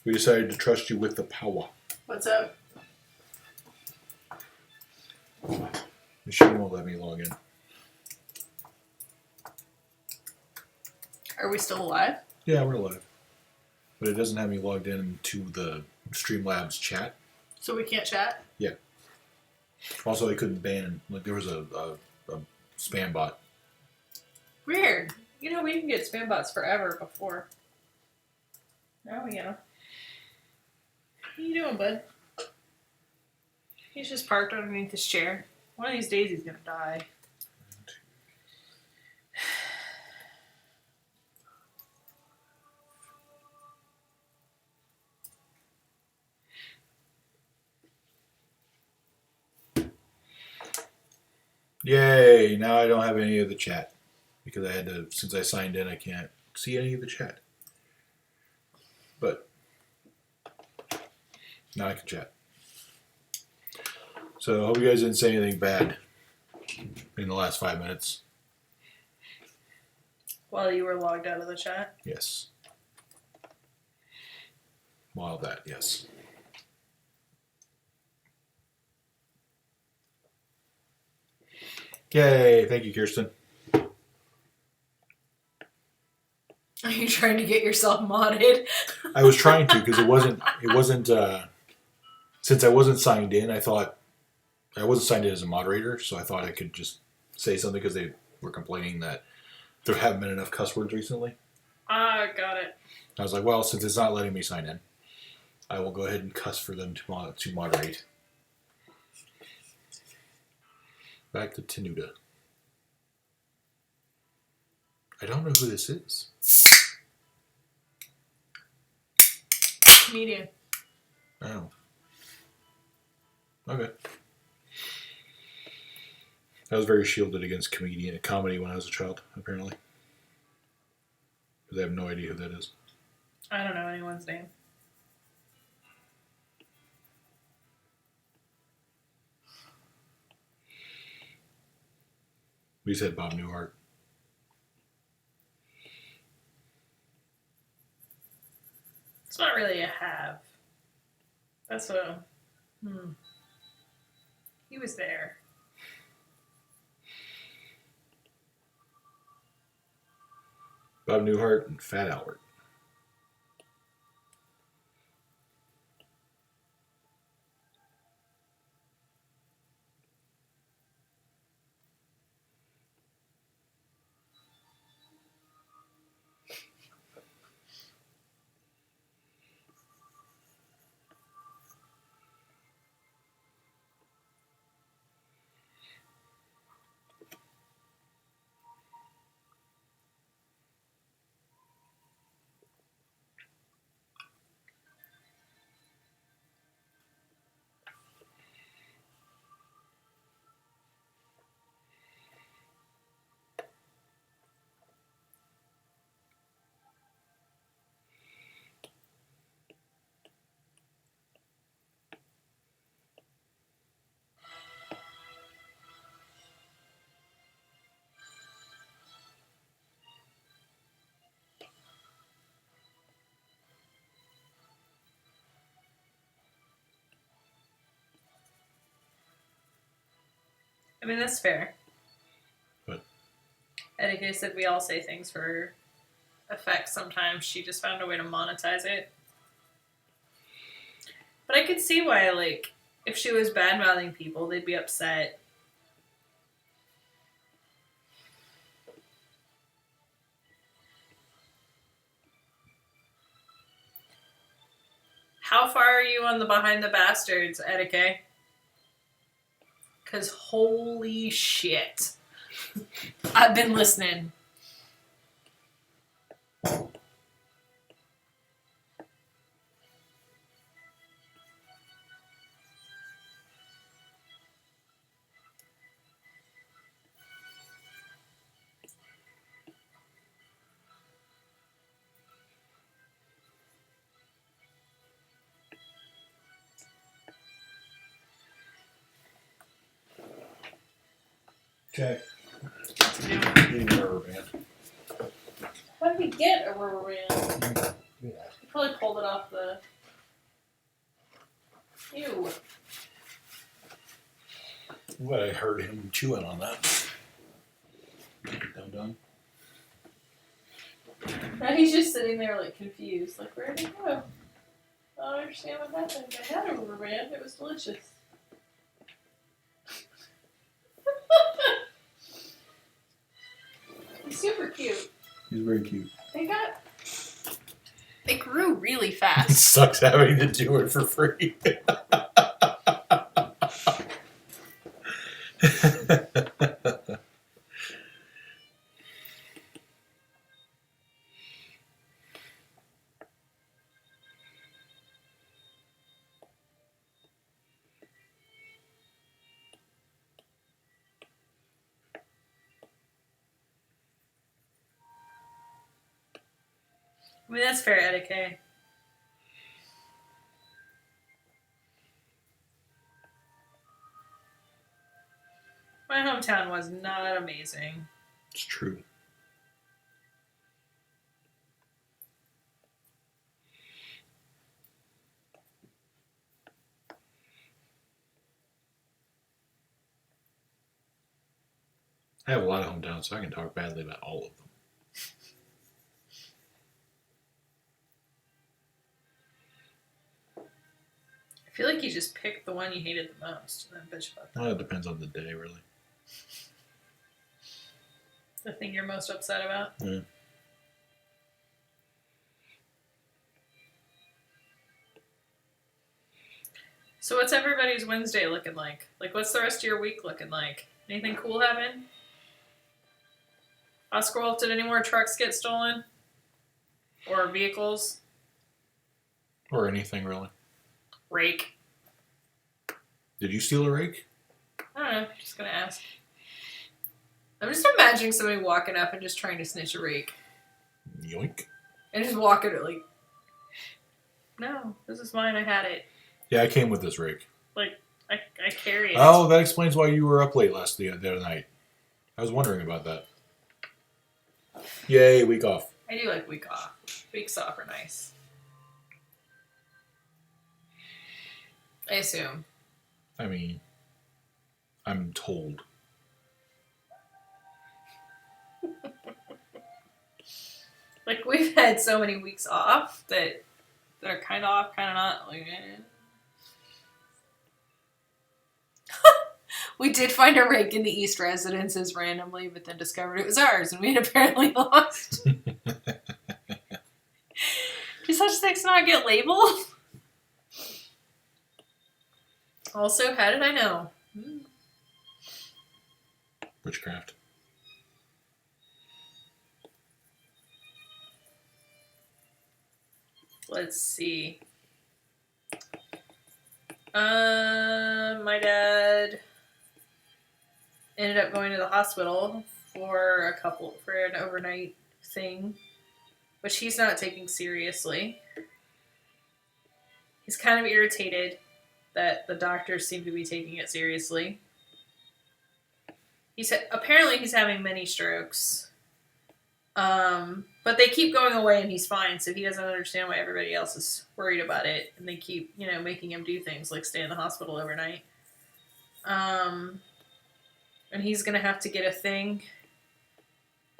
we decided to trust you with the power. What's up? Machine won't let me log in. Are we still alive? Yeah, we're live. But it doesn't have me logged in to the Streamlabs chat. So we can't chat? Yeah. Also, I couldn't ban, like, there was a spam bot. Weird. You know, we didn't get spam bots forever before. Now we get them. What are you doing, bud? He's just parked underneath his chair. One of these days he's gonna die. Yay! Now I don't have any of the chat. Because I had to, since I signed in, I can't see any of the chat. But now I can chat. So I hope you guys didn't say anything bad in the last 5 minutes. While you were logged out of the chat? Yes. While that, yes. Yay! Thank you, Kirsten. Are you trying to get yourself modded? I was trying to because it wasn't. Since I wasn't signed in, I thought I wasn't signed in as a moderator, so I thought I could just say something because they were complaining that there haven't been enough cuss words recently. Ah, got it. I was like, well, since it's not letting me sign in, I will go ahead and cuss for them to moderate. Back to Tenuta. I don't know who this is. Comedian. Oh. Okay. I was very shielded against comedy when I was a child, apparently. Because I have no idea who that is. I don't know anyone's name. We said Bob Newhart. It's not really a have. That's a... He was there. Bob Newhart and Fat Albert. I mean, that's fair. What? Etika said we all say things for effect sometimes. She just found a way to monetize it. But I could see why, like, if she was bad-mouthing people, they'd be upset. How far are you on the Behind the Bastards, Etika? Because holy shit. I've been listening. Okay. What's he doing? Need a rubber band. How did he get a rubber band? He probably pulled it off the. Ew. What, I heard him chewing on that. Done. Now he's just sitting there like confused, like where did it go? I don't understand what happened. I had a rubber band. It was delicious. He's super cute. He's very cute. They grew really It fast. sucks having to do it for free. I mean, that's fair etiquette. My hometown was not amazing. It's true. I have a lot of hometowns, so I can talk badly about all of them. I feel like you just picked the one you hated the most and then bitch about that. Well, it depends on the day, really. The thing you're most upset about. Yeah. So what's everybody's Wednesday looking like? Like, what's the rest of your week looking like? Anything cool happen? Oscar, did any more trucks get stolen? Or vehicles? Or anything, really. Rake? Did you steal a rake? I don't know. Just gonna ask. I'm just imagining somebody walking up and just trying to snitch a rake. Yoink. And just walking it like, no, this is mine. I had it. Yeah, I came with this rake. Like, I carry it. Oh, that explains why you were up late the other night. I was wondering about that. Yay, week off. I do like week off. Weeks off are nice. I assume. I mean, I'm told. Like, we've had so many weeks off that are kind of off, kind of not. Like, we did find a rake in the East Residences randomly, but then discovered it was ours, and we had apparently lost. Do such things not get labeled? Also, how did I know? Witchcraft. Let's see. My dad ended up going to the hospital for an overnight thing, which he's not taking seriously. He's kind of irritated that the doctors seem to be taking it seriously. Apparently he's having many strokes. But they keep going away and he's fine, so he doesn't understand why everybody else is worried about it, and they keep, making him do things like stay in the hospital overnight. And he's gonna have to get a thing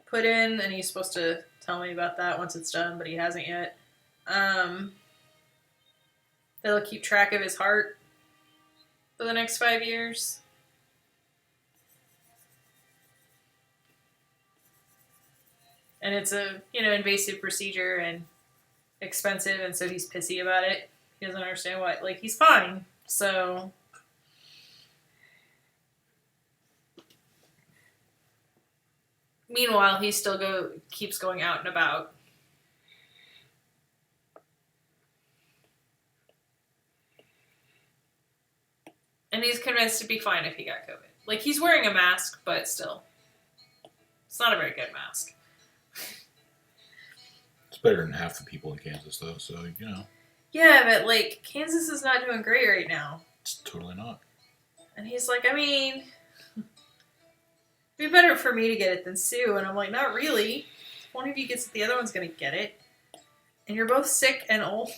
put in, and he's supposed to tell me about that once it's done, but he hasn't yet. They'll keep track of his heart for the next 5 years. And it's a, invasive procedure and expensive, and so he's pissy about it. He doesn't understand why. Like, he's fine, so... Meanwhile, he still keeps going out and about. And he's convinced to be fine if he got COVID. Like, he's wearing a mask, but still. It's not a very good mask. It's better than half the people in Kansas, though, so, Yeah, but, like, Kansas is not doing great right now. It's totally not. And he's like, I mean... It'd be better for me to get it than Sue. And I'm like, not really. If one of you gets it, the other one's going to get it. And you're both sick and old.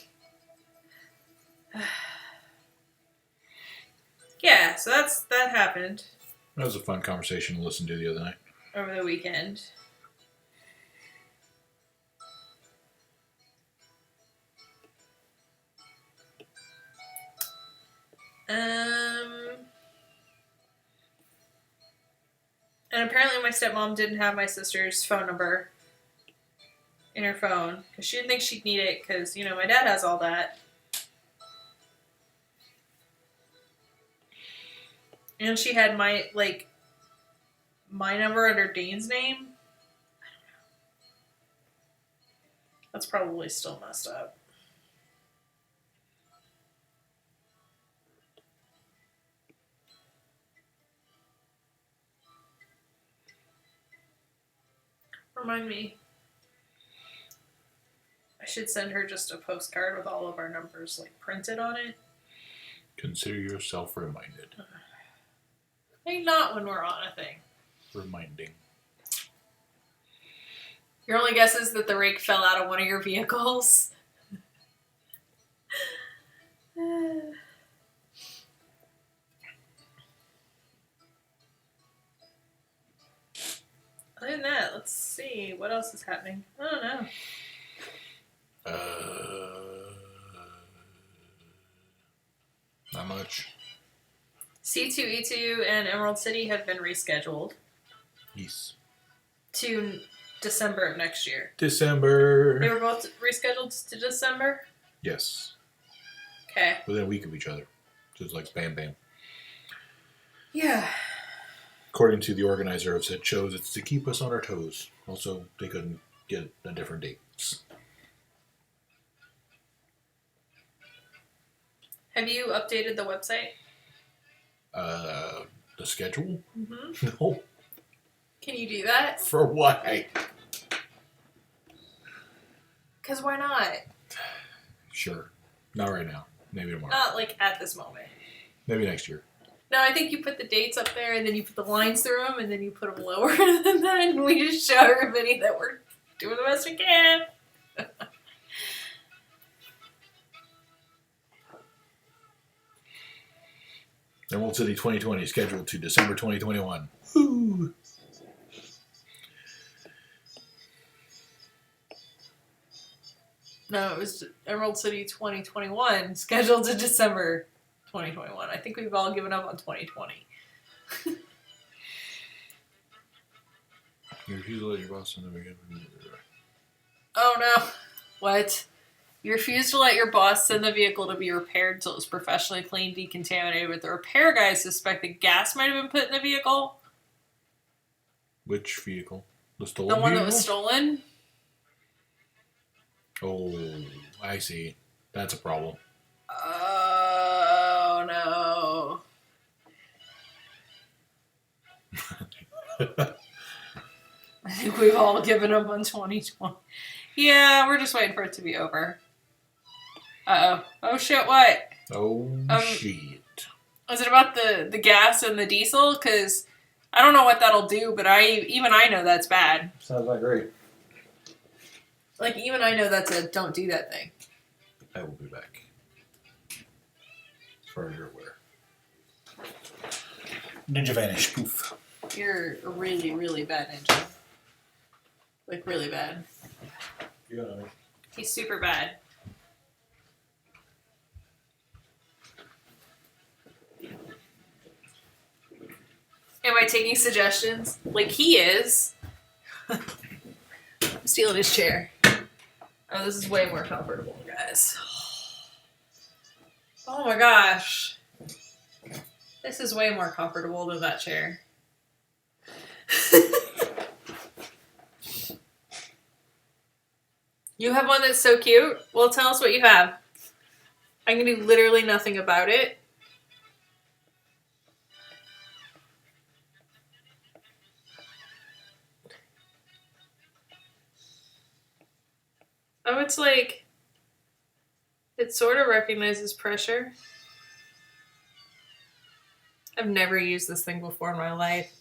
Yeah, so that happened That was a fun conversation to listen to the other night. over the weekend. And apparently my stepmom didn't have my sister's phone number in her phone because she didn't think she'd need it because, you know, my dad has all that. And she had my number under Dane's name. That's probably still messed up. Remind me. I should send her just a postcard with all of our numbers like printed on it. Consider yourself reminded. Maybe not when we're on a thing. Reminding. Your only guess is that the rake fell out of one of your vehicles. Other than that, let's see. What else is happening? I don't know. Not much. C2E2 and Emerald City have been rescheduled Yes. to December of next year. They December. were both rescheduled to December? Yes. Okay. Within a week of each other. So it's like bam bam. Yeah. According to the organizer of said shows, it's to keep us on our toes. Also, they couldn't get a different dates. Have you updated the website? The schedule? Mm-hmm. No. Can you do that? For why? Because why not? Sure. Not right now. Maybe tomorrow. Not like at this moment. Maybe next year. No, I think you put the dates up there and then you put the lines through them and then you put them lower than that and we just show everybody that we're doing the best we can. Emerald City 2020 scheduled to December 2021. Woo! No, it was Emerald City 2021 scheduled to December 2021. I think we've all given up on 2020. You refuse to let your boss in the beginning. Oh no. What? You refuse to let your boss send the vehicle to be repaired until it's professionally cleaned, decontaminated, but the repair guys suspect that gas might have been put in the vehicle. Which vehicle? The stolen The one vehicle? that was stolen? Oh, I see. That's a problem. Oh no. I think we've all given up on 2020. Yeah, we're just waiting for it to be over. Uh-oh. Oh shit, what? Oh, shit. Was it about the gas and the diesel? Because I don't know what that'll do, but even I know that's bad. Sounds like great. Like, even I know that's a don't do that thing. I will be back. As far as you're aware. Ninja vanish. Poof. You're a really, really bad ninja. Like, really bad. You got it. He's super bad. Am I taking suggestions? Like, he is. I'm stealing his chair. Oh, this is way more comfortable, guys. Oh my gosh. This is way more comfortable than that chair. You have one that's so cute? Well, tell us what you have. I can do literally nothing about it. Oh, it's like, it sort of recognizes pressure. I've never used this thing before in my life.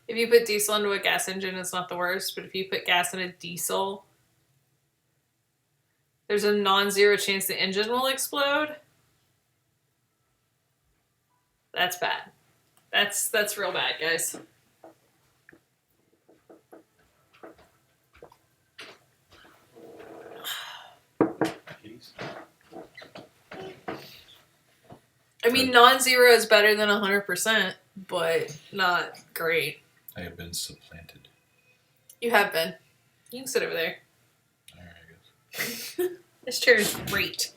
If you put diesel into a gas engine, it's not the worst, but if you put gas in a diesel, there's a non-zero chance the engine will explode. That's bad. That's real bad, guys. I mean, non-zero is better than 100%, but not great. I have been supplanted. You have been. You can sit over there. Alright, I guess. This chair is great.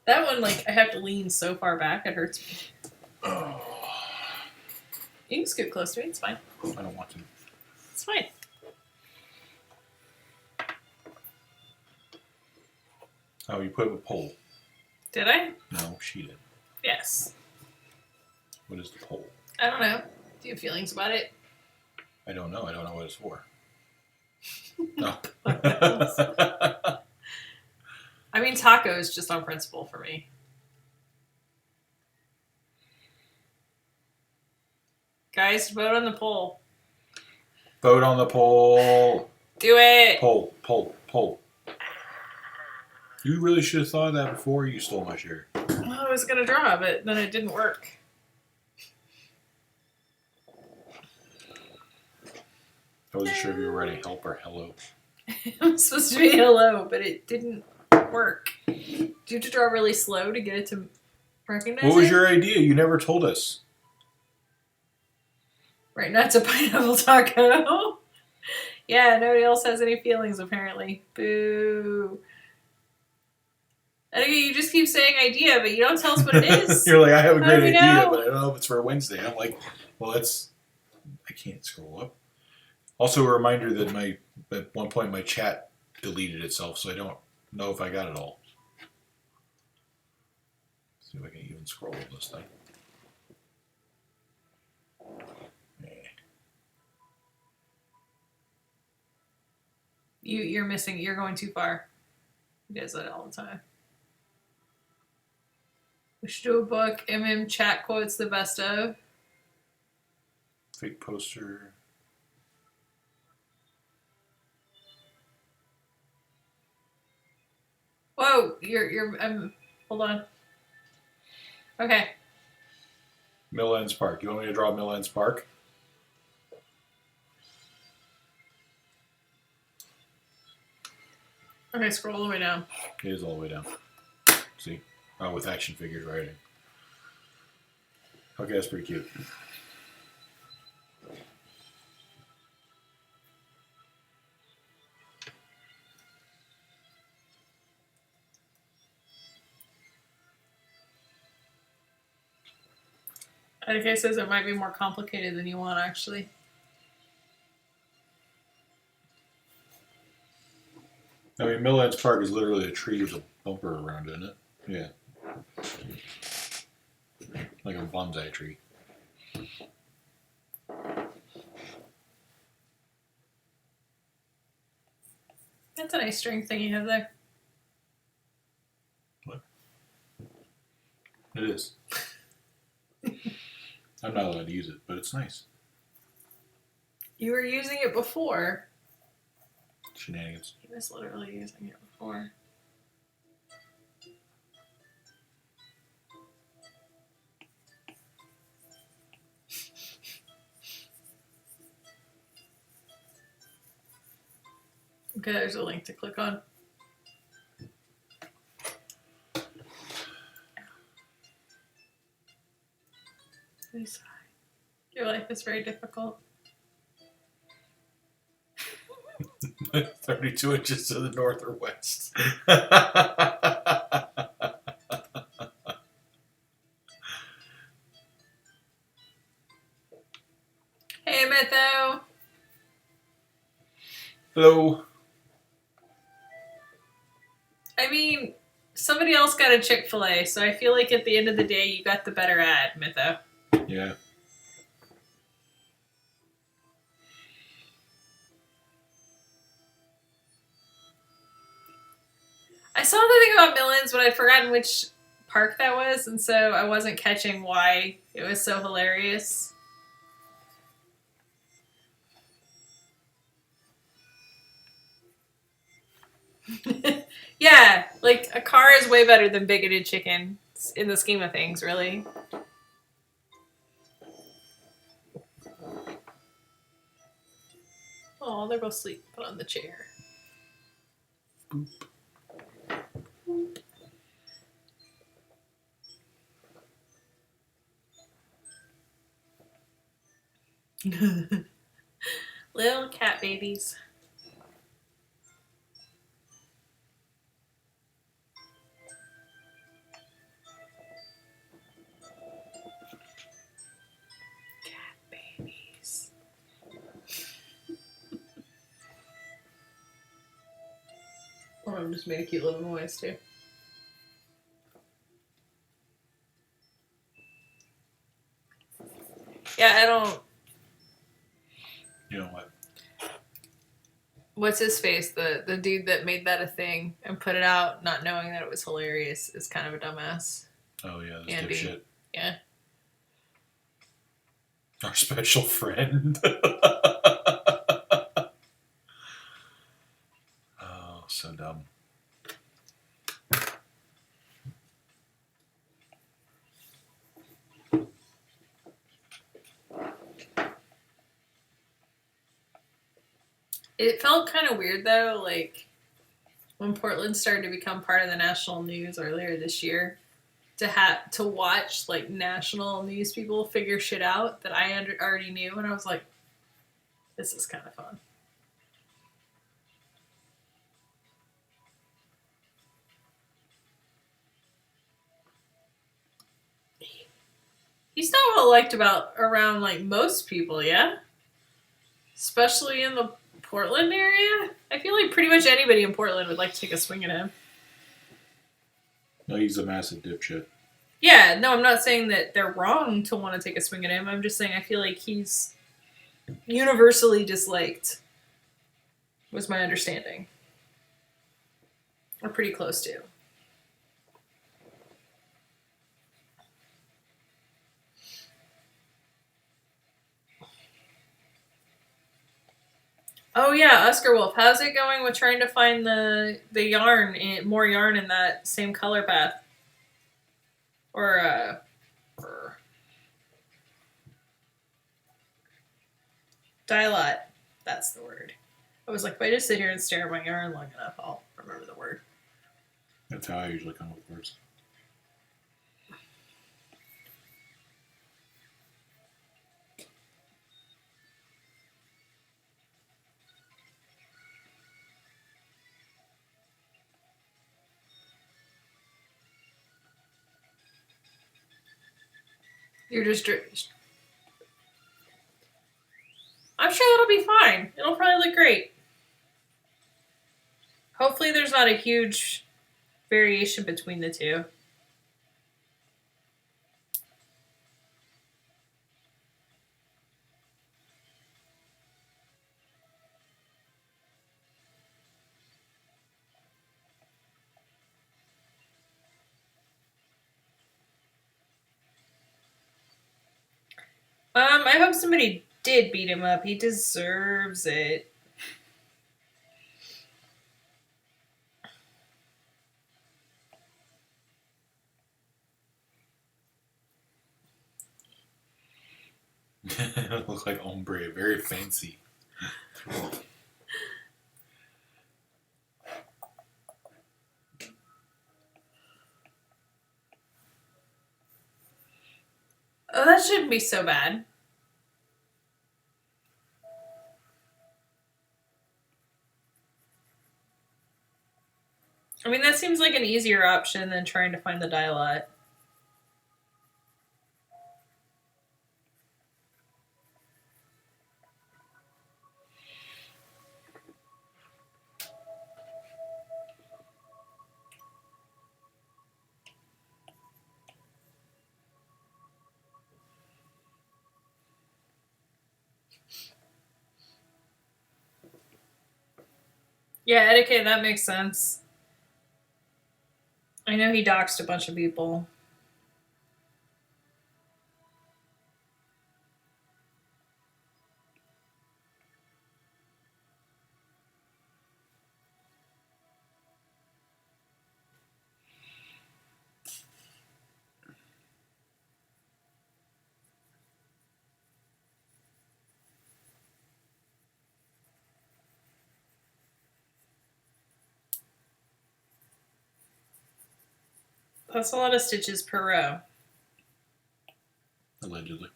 That one, like, I have to lean so far back, it hurts me. Oh, You can scoot close to me, it's fine. I don't want to. It's fine. Oh, you put up a poll. Did I? No, she did. Yes. What is the poll? I don't know. Do you have feelings about it? I don't know. I don't know what it's for. No. I mean, tacos just on principle for me. Guys, vote on the poll. Vote on the poll. Do it. Poll. You really should have thought of that before you stole my shirt. Well, I was gonna draw, but then it didn't work. I wasn't sure if you were writing help or hello. It was supposed to be hello, but it didn't work. Do you have to draw really slow to get it to recognize What was it? your idea? You never told us. Right, not to pineapple taco. Yeah, nobody else has any feelings apparently. Boo. I think you just keep saying idea, but you don't tell us what it is. You're like, I have a How do great we idea, know? but I don't know if it's for Wednesday. I'm like, well, I can't scroll up. Also, a reminder that at one point my chat deleted itself, so I don't know if I got it all. See if I can even scroll this thing. Eh. You're missing. You're going too far. He does that all the time. We should do a book. Chat quotes the best of. Fake poster. Whoa, hold on. Okay. Mill Ends Park. You want me to draw Mill Ends Park? Okay, scroll all the way down. It is all the way down. See? Oh, with action figures writing. Okay, that's pretty cute. Okay, says it might be more complicated than you want, actually. I mean, Mill Ends Park is literally a tree with a bumper around it, isn't it? Yeah. Like a bonsai tree. That's a nice string thing you have there. What? It is. I'm not allowed to use it, but it's nice. You were using it before. Shenanigans. He was literally using it before. Okay, there's a link to click on. Please. Your life is very difficult. 32 inches to the north or west. Hey, Mytho. Hello. I mean, somebody else got a Chick-fil-A, so I feel like at the end of the day, you got the better ad, Mytho. Yeah. I saw the thing about Millens, but I'd forgotten which park that was, and so I wasn't catching why it was so hilarious. Yeah, like a car is way better than bigoted chicken in the scheme of things, really. Oh, they're both asleep. Put on the chair. Little cat babies. Cat babies. One of them just made a cute little noise too. Yeah, I don't. You know what? What's his face? The dude that made that a thing and put it out, not knowing that it was hilarious, is kind of a dumbass. Oh yeah, this Andy. dipshit. Yeah. Our special friend. Oh, so dumb. It felt kind of weird though, like when Portland started to become part of the national news earlier this year, to watch like national news people figure shit out that I already knew, and I was like, this is kind of fun. He's not well liked about around like most people, yeah? Especially in the Portland area. I feel like pretty much anybody in Portland would like to take a swing at him. No, he's a massive dipshit. Yeah, no, I'm not saying that they're wrong to want to take a swing at him. I'm just saying I feel like he's universally disliked, was my understanding. Or pretty close to. Oh yeah, Oscar Wolf. How's it going with trying to find the yarn, more yarn in that same color path? Or Dialot. That's the word. I was like, if I just sit here and stare at my yarn long enough, I'll remember the word. That's how I usually come up with words. You're just. I'm sure it'll be fine. It'll probably look great. Hopefully, there's not a huge variation between the two. I hope somebody did beat him up. He deserves it. It looks like ombre, very fancy. Oh, that shouldn't be so bad. I mean, that seems like an easier option than trying to find the Dialot. Yeah, etiquette, that makes sense. I know he doxed a bunch of people. That's a lot of stitches per row. Allegedly.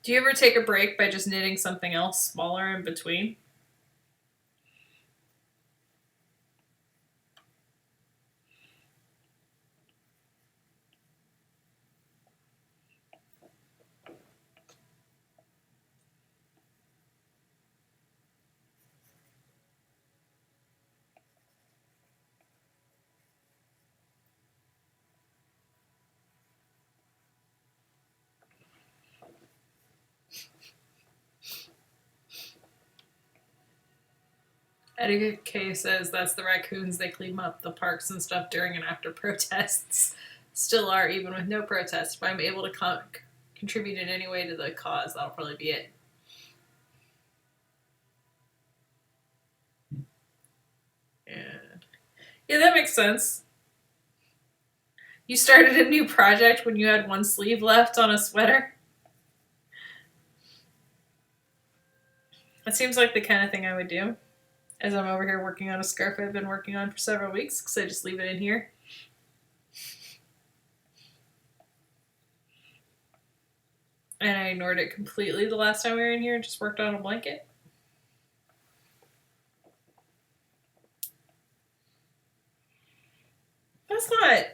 Do you ever take a break by just knitting something else smaller in between? Etiquette K says that's the raccoons. They clean up the parks and stuff during and after protests. Still are, even with no protests. If I'm able to contribute in any way to the cause, that'll probably be it. Yeah, that makes sense. You started a new project when you had one sleeve left on a sweater? That seems like the kind of thing I would do. As I'm over here working on a scarf I've been working on for several weeks, because I just leave it in here. And I ignored it completely the last time we were in here and just worked on a blanket. That's not...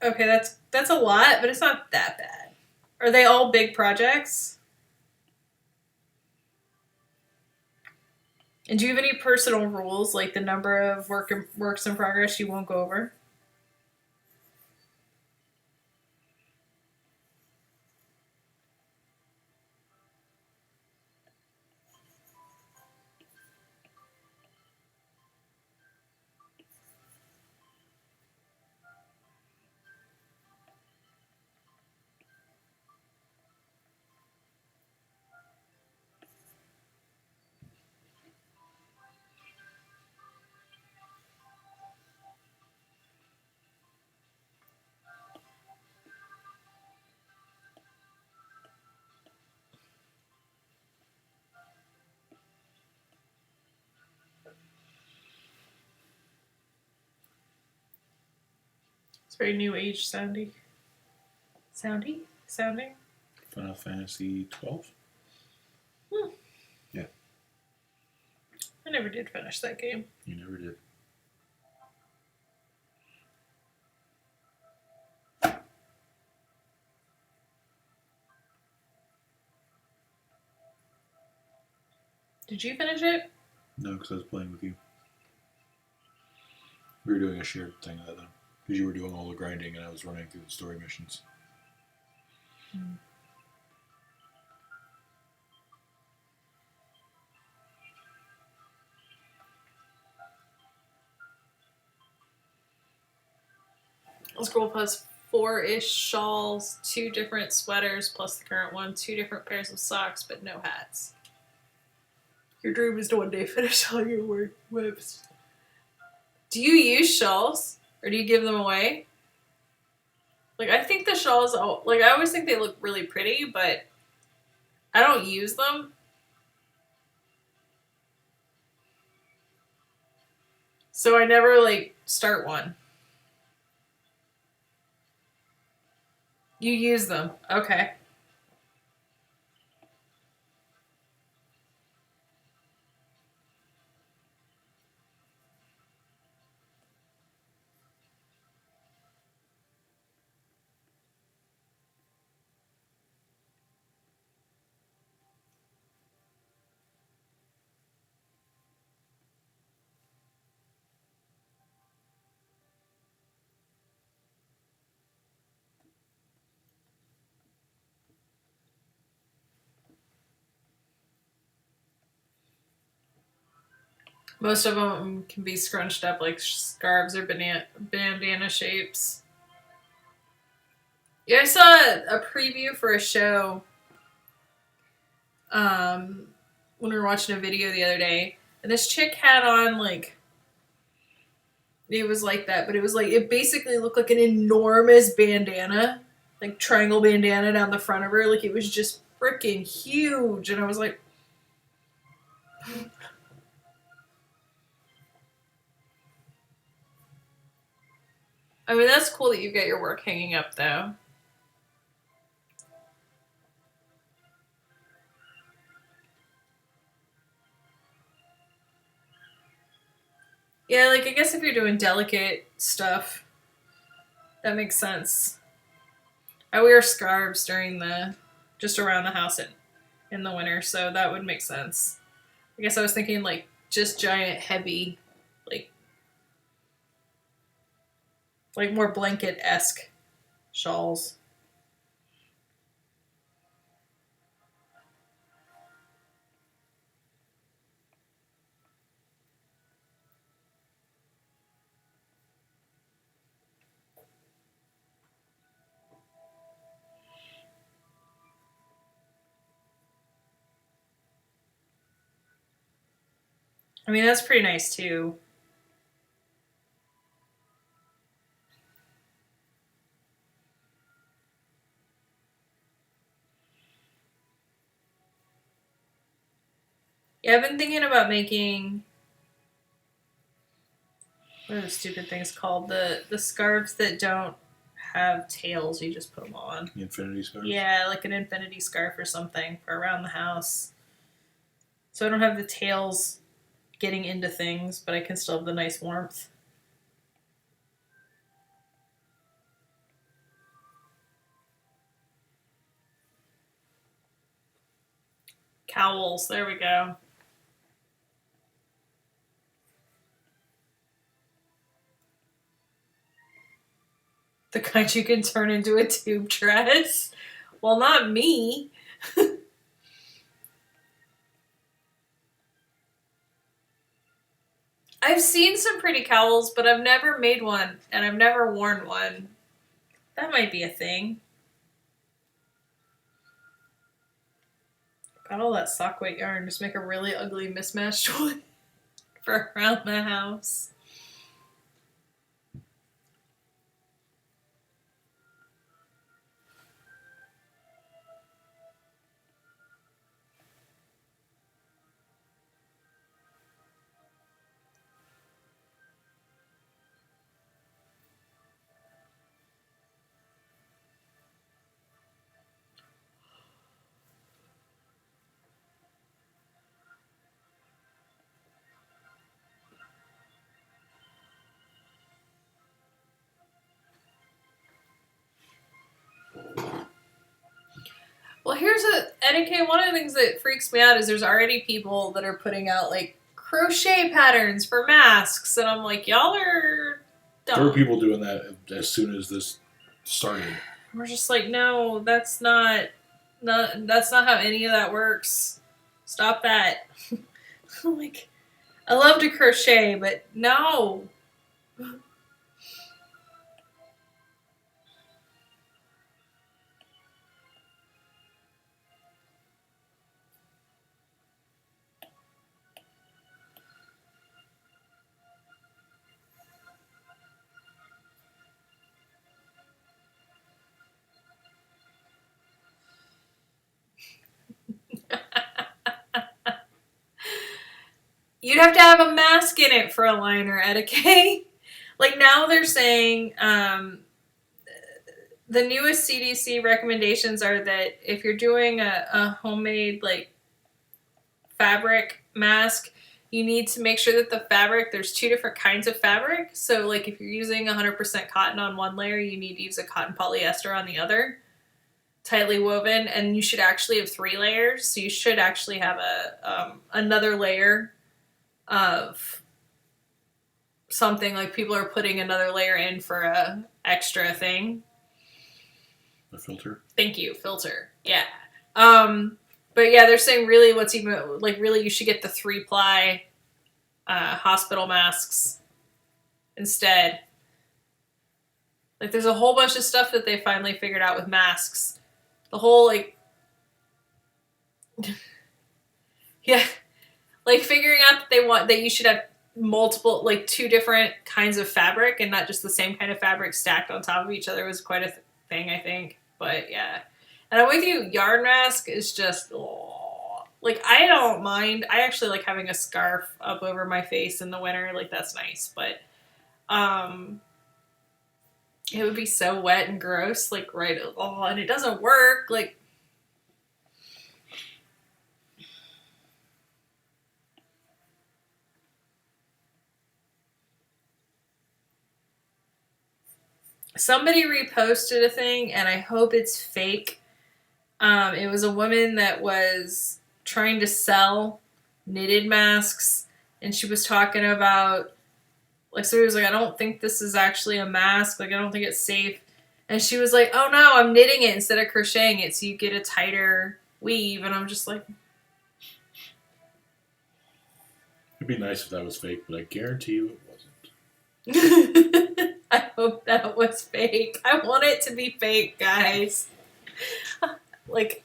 Okay, that's a lot, but it's not that bad. Are they all big projects? And do you have any personal rules, like the number of works in progress you won't go over? It's very new age sounding. Sounding? Final Fantasy 12? Yeah. I never did finish that game. You never did. Did you finish it? No, because I was playing with you. We were doing a shared thing that time. Because you were doing all the grinding and I was running through the story missions. This girl has 4-ish shawls, 2 different sweaters, plus the current one, 2 different pairs of socks, but no hats. Your dream is to one day finish all your whips. Do you use shawls? Or do you give them away? Like, I think the shawls, like, I always think they look really pretty, but I don't use them. So I never, like, start one. You use them. Okay. Most of them can be scrunched up like scarves or bandana shapes. Yeah, I saw a preview for a show when we were watching a video the other day, and this chick had on, like, it was like that, but it was like, it basically looked like an enormous bandana, like triangle bandana down the front of her, like it was just freaking huge, and I was like, I mean, that's cool that you get your work hanging up, though. Yeah, like, I guess if you're doing delicate stuff, that makes sense. I wear scarves during just around the house in the winter, so that would make sense. I guess I was thinking, like, just giant, heavy, like, more blanket-esque shawls. I mean, that's pretty nice, too. Yeah, I've been thinking about making, what are the stupid things called? The scarves that don't have tails, you just put them on. The infinity scarf. Yeah, like an infinity scarf or something for around the house. So I don't have the tails getting into things, but I can still have the nice warmth. Cowls, there we go. The kind you can turn into a tube dress. Well, not me. I've seen some pretty cowls, but I've never made one, and I've never worn one. That might be a thing. Got all that sock weight yarn. Just make a really ugly mismatched one for around the house. Well, here's a etiquette. One of the things that freaks me out is there's already people that are putting out like crochet patterns for masks, and I'm like, y'all are dumb. There were people doing that as soon as this started. We're just like, no, that's not how any of that works. Stop that. I'm like, I love to crochet, but no. You'd have to have a mask in it for a liner etiquette. Like now they're saying the newest CDC recommendations are that if you're doing a homemade like fabric mask, you need to make sure that the fabric, there's two different kinds of fabric. So like if you're using 100% cotton on one layer, you need to use a cotton polyester on the other, tightly woven, and you should actually have 3 layers. So you should actually have another layer of something, like people are putting another layer in for a extra thing. A filter. Thank you, filter. Yeah. But yeah, they're saying really what's even, like really you should get the 3-ply hospital masks instead. Like there's a whole bunch of stuff that they finally figured out with masks. The whole like, yeah, like figuring out that they want, that you should have multiple, like 2 different kinds of fabric and not just the same kind of fabric stacked on top of each other was quite a thing, I think. But yeah. And I'm with you, yarn mask is just, like I don't mind. I actually like having a scarf up over my face in the winter. Like that's nice. But It would be so wet and gross, like right. Oh, and it doesn't work. Like, somebody reposted a thing, and I hope it's fake. It was a woman that was trying to sell knitted masks, and she was talking about, like, somebody was like, I don't think this is actually a mask. Like, I don't think it's safe. And she was like, oh no, I'm knitting it instead of crocheting it so you get a tighter weave. And I'm just like, It'd be nice if that was fake, but I guarantee you it wasn't. I hope that was fake. I want it to be fake, guys. like,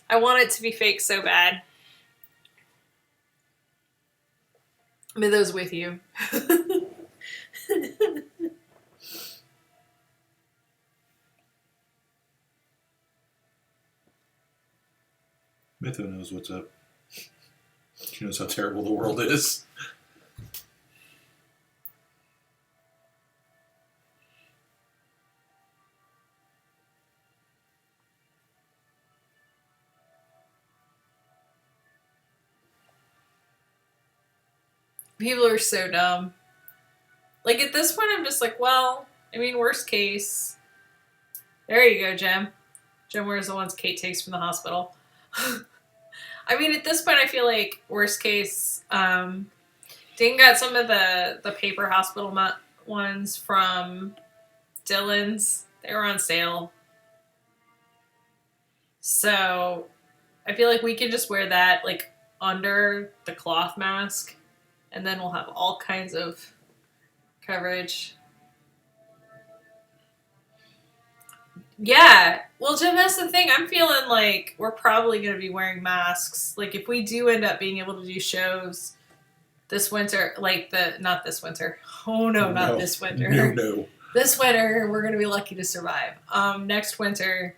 I want it to be fake so bad. Mythos with you. Mytho knows what's up. She knows how terrible the world is. People are so dumb. Like, at this point, I'm just like, well, I mean, worst case. There you go, Jem. Jem wears the ones Kate takes from the hospital. I mean, at this point, I feel like worst case. Dane got some of the paper hospital ones from Dylan's. They were on sale. So I feel like we can just wear that, like, under the cloth mask. And then we'll have all kinds of coverage. Yeah. Well, Jim, that's the thing. I'm feeling like we're probably going to be wearing masks. Like, if we do end up being able to do shows this winter, like not this winter. Oh, no, not this winter. No. This winter, we're going to be lucky to survive. Next winter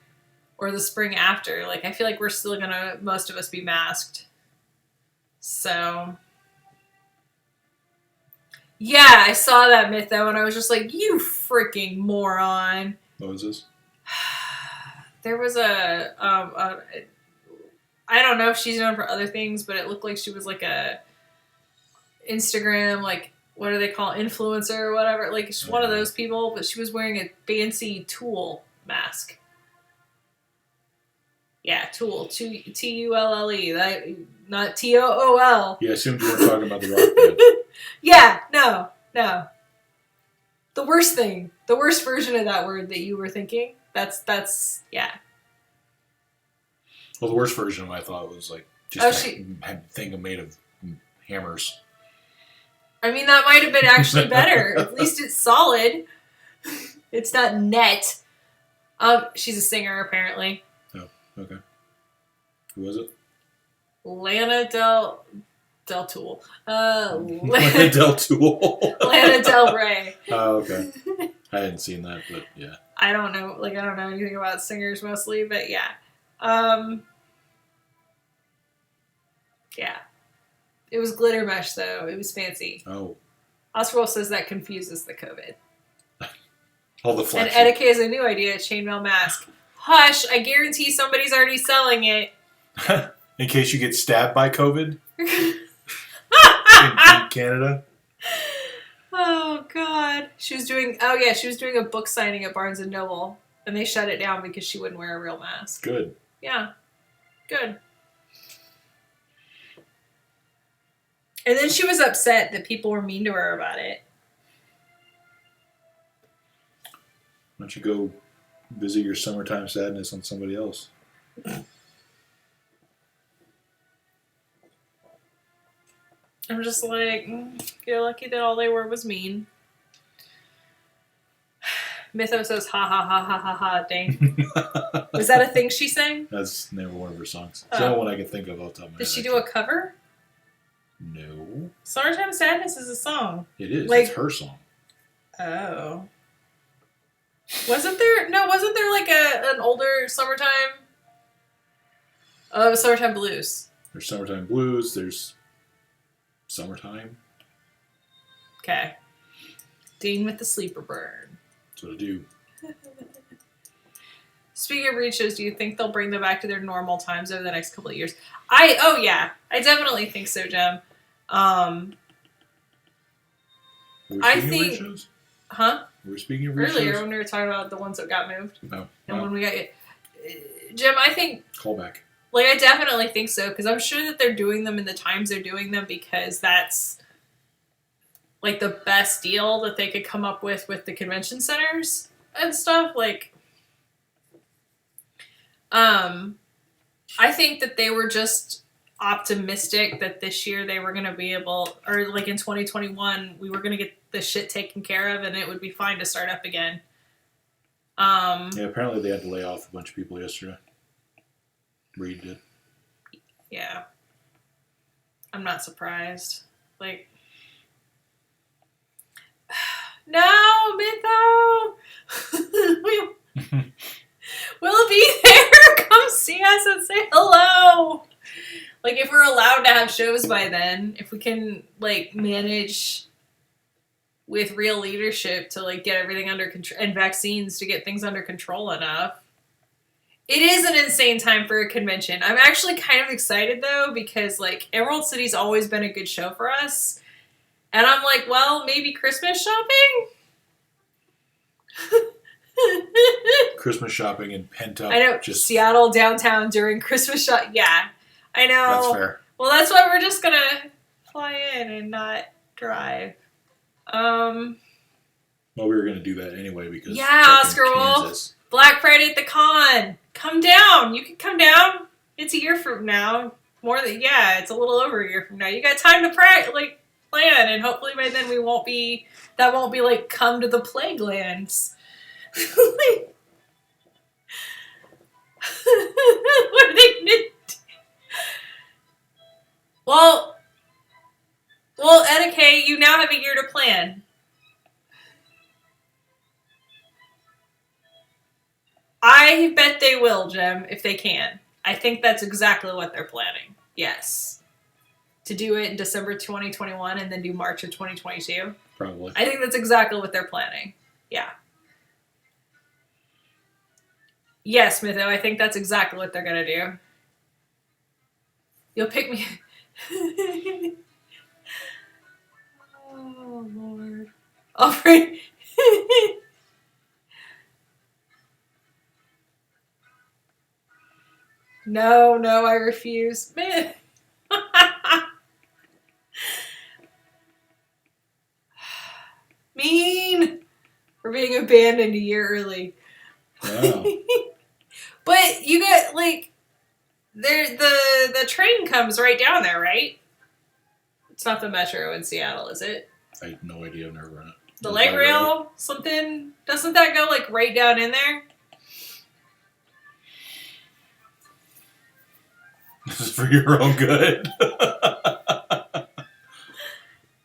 or the spring after, like, I feel like we're still going to, most of us, be masked. So... yeah, I saw that myth though, and I was just like, you freaking moron. What was this? There was I don't know if she's known for other things, but it looked like she was like a Instagram, like, what do they call it? Influencer or whatever. Like, she's one of those people, but she was wearing a fancy Tulle mask. Yeah, Tulle. Tulle. That, not Tool. Yeah, I assumed you weren't talking about the rock band. Yeah, no. The worst thing. The worst version of that word that you were thinking. That's yeah. Well, the worst version of it, I thought was like just a thing made of hammers. I mean, that might have been actually better. At least it's solid. It's not net. She's a singer, apparently. Oh, okay. Who was it? Lana Del Tool. Lana Del Tool. Lana Del Rey. Oh, okay. I hadn't seen that, but yeah. I don't know anything about singers mostly, but yeah. Yeah. It was glitter mesh, though. It was fancy. Oh. Oswald says that confuses the COVID. All the and flashing. Etiquette has a new idea, chainmail mask. Hush, I guarantee somebody's already selling it. In case you get stabbed by COVID in Canada. Oh, God. She was doing a book signing at Barnes & Noble, and they shut it down because she wouldn't wear a real mask. Good. Yeah. Good. And then she was upset that people were mean to her about it. Why don't you go visit your summertime sadness on somebody else? I'm just like, you're lucky that all they were was mean. Mytho says, ha ha ha ha ha ha, dang. Was that a thing she sang? That's never one of her songs. It's the only one I can think of off the top of my head. Did she do a cover? No. Summertime Sadness is a song. It is. Like, it's her song. Oh. Wasn't there like an older Summertime? Oh, it was Summertime Blues. There's Summertime Blues. There's Summertime. Okay. Dean with the sleeper burn. That's what I do. Speaking of read shows, do you think they'll bring them back to their normal times over the next couple of years? I definitely think so, Jem. Were we I speaking of think- read shows? Huh? Were we speaking of read Earlier shows? when we were talking about the ones that got moved. No. And Wow. when we got Jim, I think Callback. like I definitely think so because I'm sure that they're doing them in the times they're doing them because that's like the best deal that they could come up with the convention centers and stuff. Like, I think that they were just optimistic that this year they were going to be able, or like in 2021, we were going to get the shit taken care of and it would be fine to start up again. Yeah, apparently they had to lay off a bunch of people yesterday. Reed did. Yeah. I'm not surprised. Like, no, Mytho! We'll be there. Come see us and say hello. Like, if we're allowed to have shows by then, if we can, like, manage with real leadership to, like, get everything under control and vaccines to get things under control enough. It is an insane time for a convention. I'm actually kind of excited, though, because, like, Emerald City's always been a good show for us. And I'm like, well, maybe Christmas shopping? Christmas shopping and pent up. I know, Just Seattle downtown during Christmas shop. Yeah, I know. That's fair. Well, that's why we're just gonna fly in and not drive. Well, we were going to do that anyway because Yeah, fucking Oscar Wolf. Kansas. Black Friday at the con. Come down. You can come down. It's a year from now. It's a little over a year from now. You got time to plan, and hopefully by then that won't be like come to the plague lands. What are they gonna do? Well, Etiquette, you now have a year to plan. I bet they will, Jem, if they can. I think that's exactly what they're planning. Yes. To do it in December 2021 and then do March of 2022. Probably. I think that's exactly what they're planning. Yeah. Yes, Mytho, I think that's exactly what they're going to do. You'll pick me. Oh, Lord. All right. No, I refuse. Mean. We're being abandoned a year early. Wow. But you got like the train comes right down there, right? It's not the metro in Seattle, is it? I have no idea. I've never run it. The Is light that rail, something. Doesn't that go like right down in there? This is for your own good.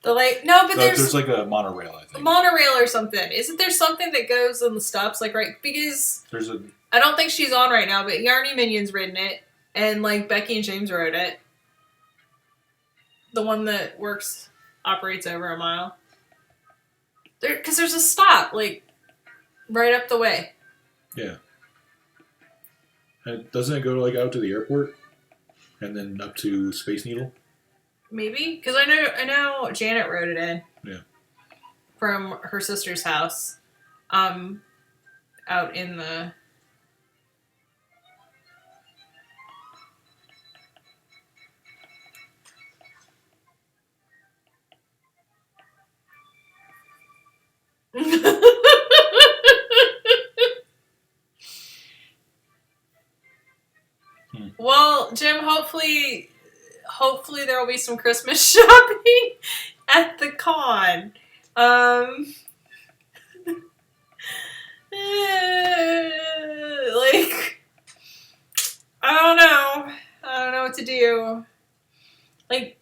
The light. No, but There's like a monorail, I a think. monorail or something. Isn't there something that goes and stops like right? Because There's a I don't think she's on right now, but Yarny Minion's ridden it, and like Becky and James rode it. The one that operates over a mile. Because there's a stop like right up the way. yeah. And doesn't it go like out to the airport and then up to Space Needle? Maybe because I know Janet rode it in. Yeah. From her sister's house, out in the. Well, Jim, hopefully there will be some Christmas shopping at the con. Like, I don't know what to do. Like,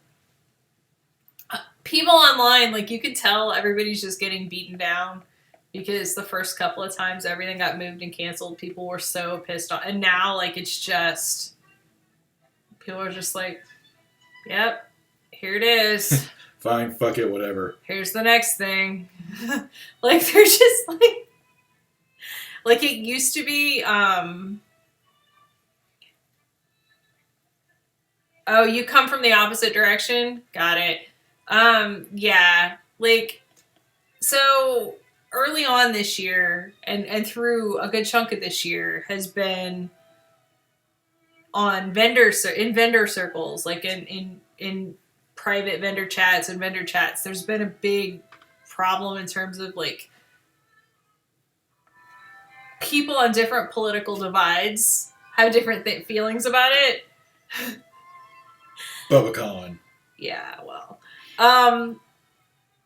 people online, like, you can tell everybody's just getting beaten down because the first couple of times everything got moved and canceled, people were so pissed off. And now, like, it's just, people are just like, yep, here it is. Fine, fuck it, whatever. Here's the next thing. Like they're just like it used to be. Oh, you come from the opposite direction? Got it. Yeah. Like, so early on this year and through a good chunk of this year has been on in vendor circles, like in private vendor chats and vendor chats. There's been a big problem in terms of like people on different political divides have different feelings about it. BubbaCon. Yeah, well.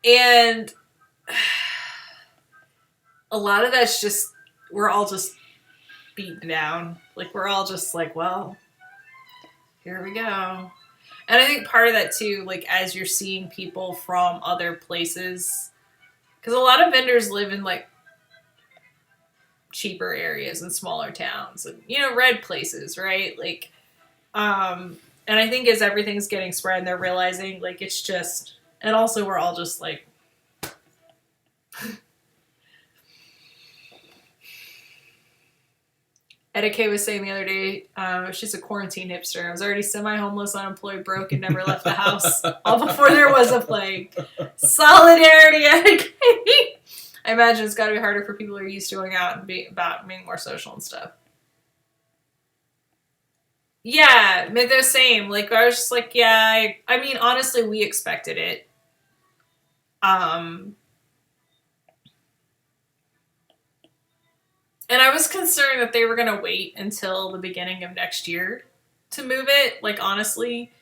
And a lot of that's just, we're all just beaten down. Like, we're all just like, well, here we go. And I think part of that too, like, as you're seeing people from other places, because a lot of vendors live in like cheaper areas and smaller towns and, you know, red places, right? Like, and I think as everything's getting spread, they're realizing like it's just, and also we're all just like, Etta K was saying the other day, she's a quarantine hipster. I was already semi-homeless, unemployed, broke, and never left the house. All before there was a plague. Solidarity, Etta K. I imagine it's got to be harder for people who are used to going out and being more social and stuff. Yeah, the same. Like, I was just like, yeah, I mean, honestly, we expected it. And I was concerned that they were going to wait until the beginning of next year to move it. Like, honestly.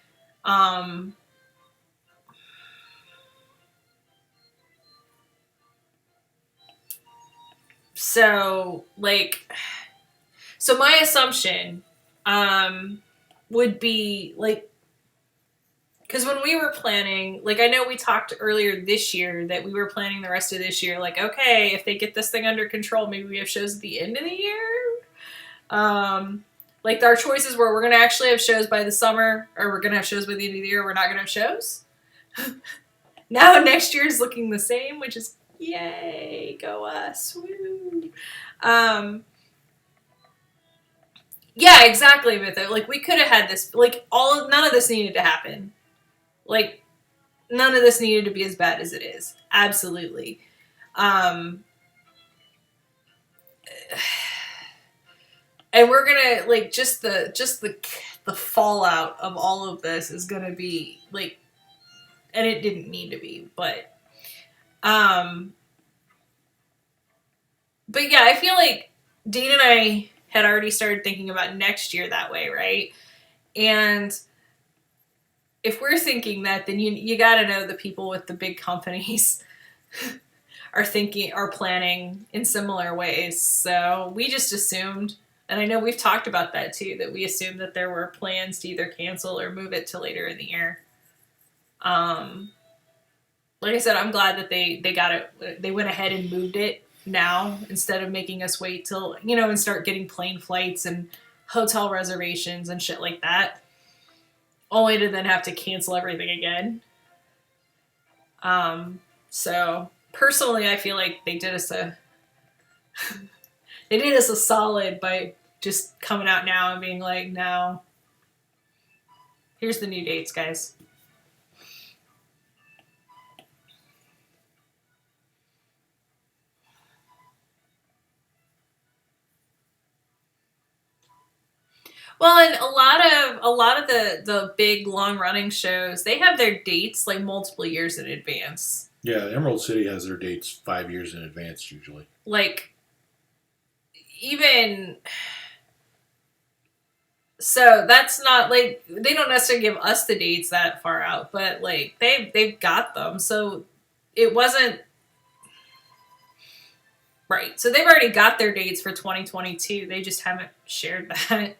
So, like, so my assumption would be, like, because when we were planning, like, I know we talked earlier this year that we were planning the rest of this year, like, okay, if they get this thing under control, maybe we have shows at the end of the year. Like, our choices were, we're going to actually have shows by the summer, or we're going to have shows by the end of the year, or we're not going to have shows. Now next year is looking the same, which is, yay, go us. Woo. Yeah, exactly, with it. Like, we could have had this, like, none of this needed to happen. Like, none of this needed to be as bad as it is. Absolutely. And we're gonna, like, just the fallout of all of this is gonna be, like, and it didn't need to be, but yeah, I feel like Dean and I had already started thinking about next year that way, right? And if we're thinking that, then you got to know the people with the big companies are planning in similar ways. So we just assumed, and I know we've talked about that too, that we assumed that there were plans to either cancel or move it to later in the year. Like I said, I'm glad that they got it. They went ahead and moved it now instead of making us wait till, you know, and start getting plane flights and hotel reservations and shit like that, only to then have to cancel everything again. So personally, I feel like they did us a solid by just coming out now and being like, no, here's the new dates, guys. Well, and a lot of the big long running shows, they have their dates like multiple years in advance. Yeah, Emerald City has their dates 5 years in advance usually. Like, even so, that's not like, they don't necessarily give us the dates that far out, but like they've got them, so it wasn't right. So they've already got their dates for 2022. They just haven't shared that.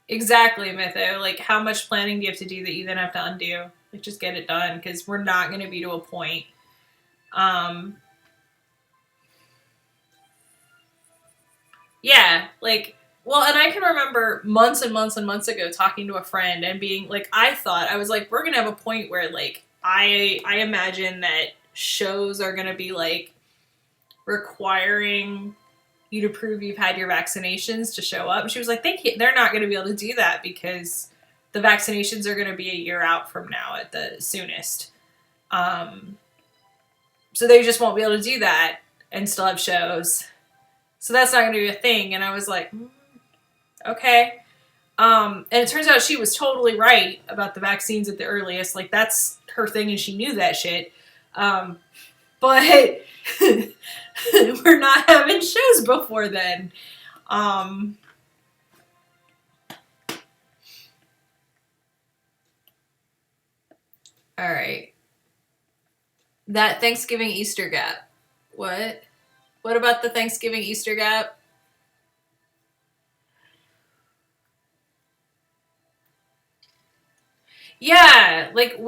Exactly, Mytho. Like, how much planning do you have to do that you then have to undo? Like, just get it done, because we're not going to be to a point. Yeah, like, Well, and I can remember months and months and months ago talking to a friend and being like, I was like, we're gonna have a point where like I imagine that shows are gonna be like requiring you to prove you've had your vaccinations to show up. And she was like, they're not gonna be able to do that because the vaccinations are gonna be a year out from now at the soonest. So they just won't be able to do that and still have shows. So that's not gonna be a thing. And I was like, okay. And it turns out she was totally right about the vaccines at the earliest. Like, that's her thing, and she knew that shit. But we're not having shows before then. All right. That Thanksgiving Easter gap. What? What about the Thanksgiving Easter gap? Yeah, like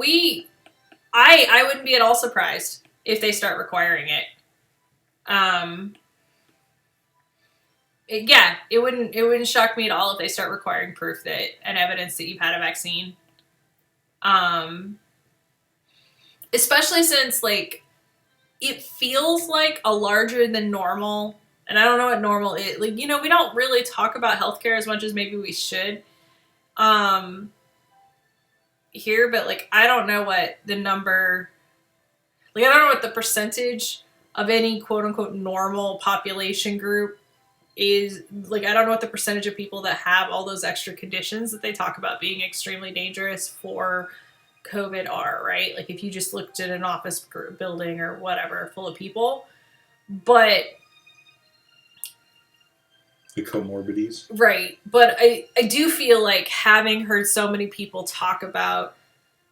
I wouldn't be at all surprised if they start requiring it. Um, it wouldn't shock me at all if they start requiring proof that and evidence that you've had a vaccine. Um, Especially since like it feels like a larger than normal, and I don't know what normal is. Like, you know, we don't really talk about healthcare as much as maybe we should. Here, but like I don't know what the number, like I don't know what the percentage of any quote unquote normal population group is. Like I don't know what the percentage of people that have all those extra conditions that they talk about being extremely dangerous for COVID are, right? Like if you just looked at an office building or whatever full of people, but The comorbidities. right. But I do feel like having heard so many people talk about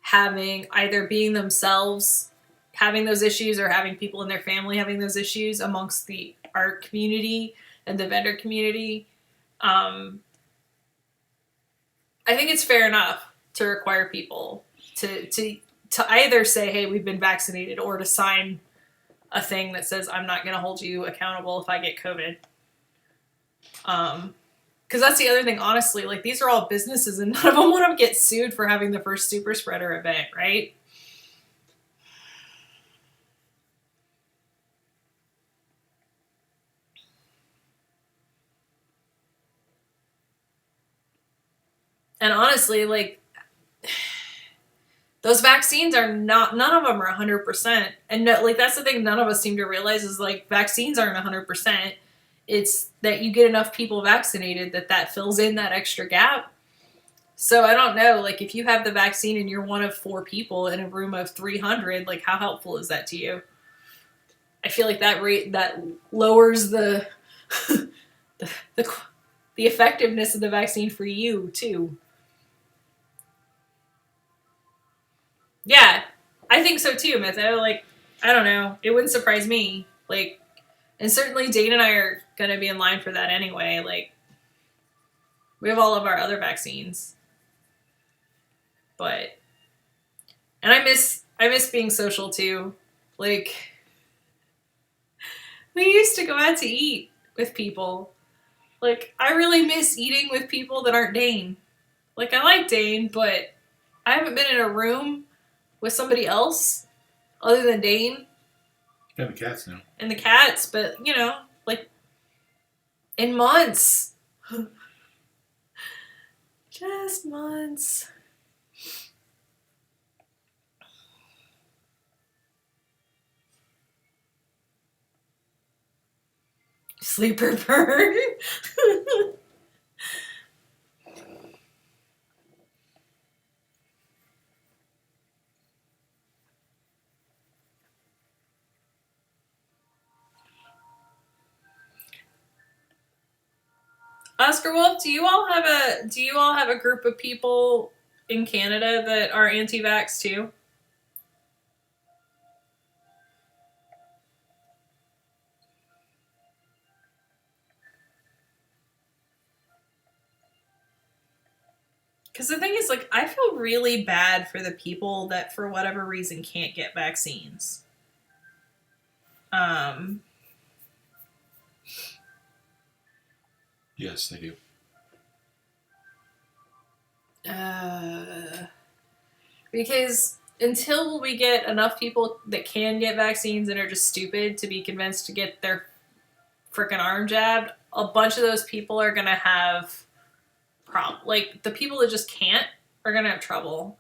having either being themselves having those issues or having people in their family having those issues amongst the art community and the vendor community, I think it's fair enough to require people to either say, hey, we've been vaccinated, or to sign a thing that says I'm not going to hold you accountable if I get COVID. Because that's the other thing, honestly, like these are all businesses and none of them want to get sued for having the first super spreader event, right? And honestly, like those vaccines are not, none of them are 100%. And no, like that's the thing none of us seem to realize is like vaccines aren't 100%. It's that you get enough people vaccinated that fills in that extra gap. So I don't know, like if you have the vaccine and you're one of 4 people in a room of 300, like how helpful is that to you? I feel like that lowers the the effectiveness of the vaccine for you too. Yeah, I think so too, Mytho. Like, I don't know. It wouldn't surprise me. Like, and certainly Dane and I are going to be in line for that anyway. Like, we have all of our other vaccines. But, and I miss being social too. Like, we used to go out to eat with people. Like, I really miss eating with people that aren't Dane. Like, I like Dane, but I haven't been in a room with somebody else other than Dane And the cats now. and the cats, but you know, like in months. Just months. Sleeper burn. Oscar Wolf, do you all have a group of people in Canada that are anti-vax too? Because the thing is, like, I feel really bad for the people that, for whatever reason, can't get vaccines. Yes, they do. Because until we get enough people that can get vaccines and are just stupid to be convinced to get their freaking arm jabbed, a bunch of those people are gonna have like the people that just can't are gonna have trouble.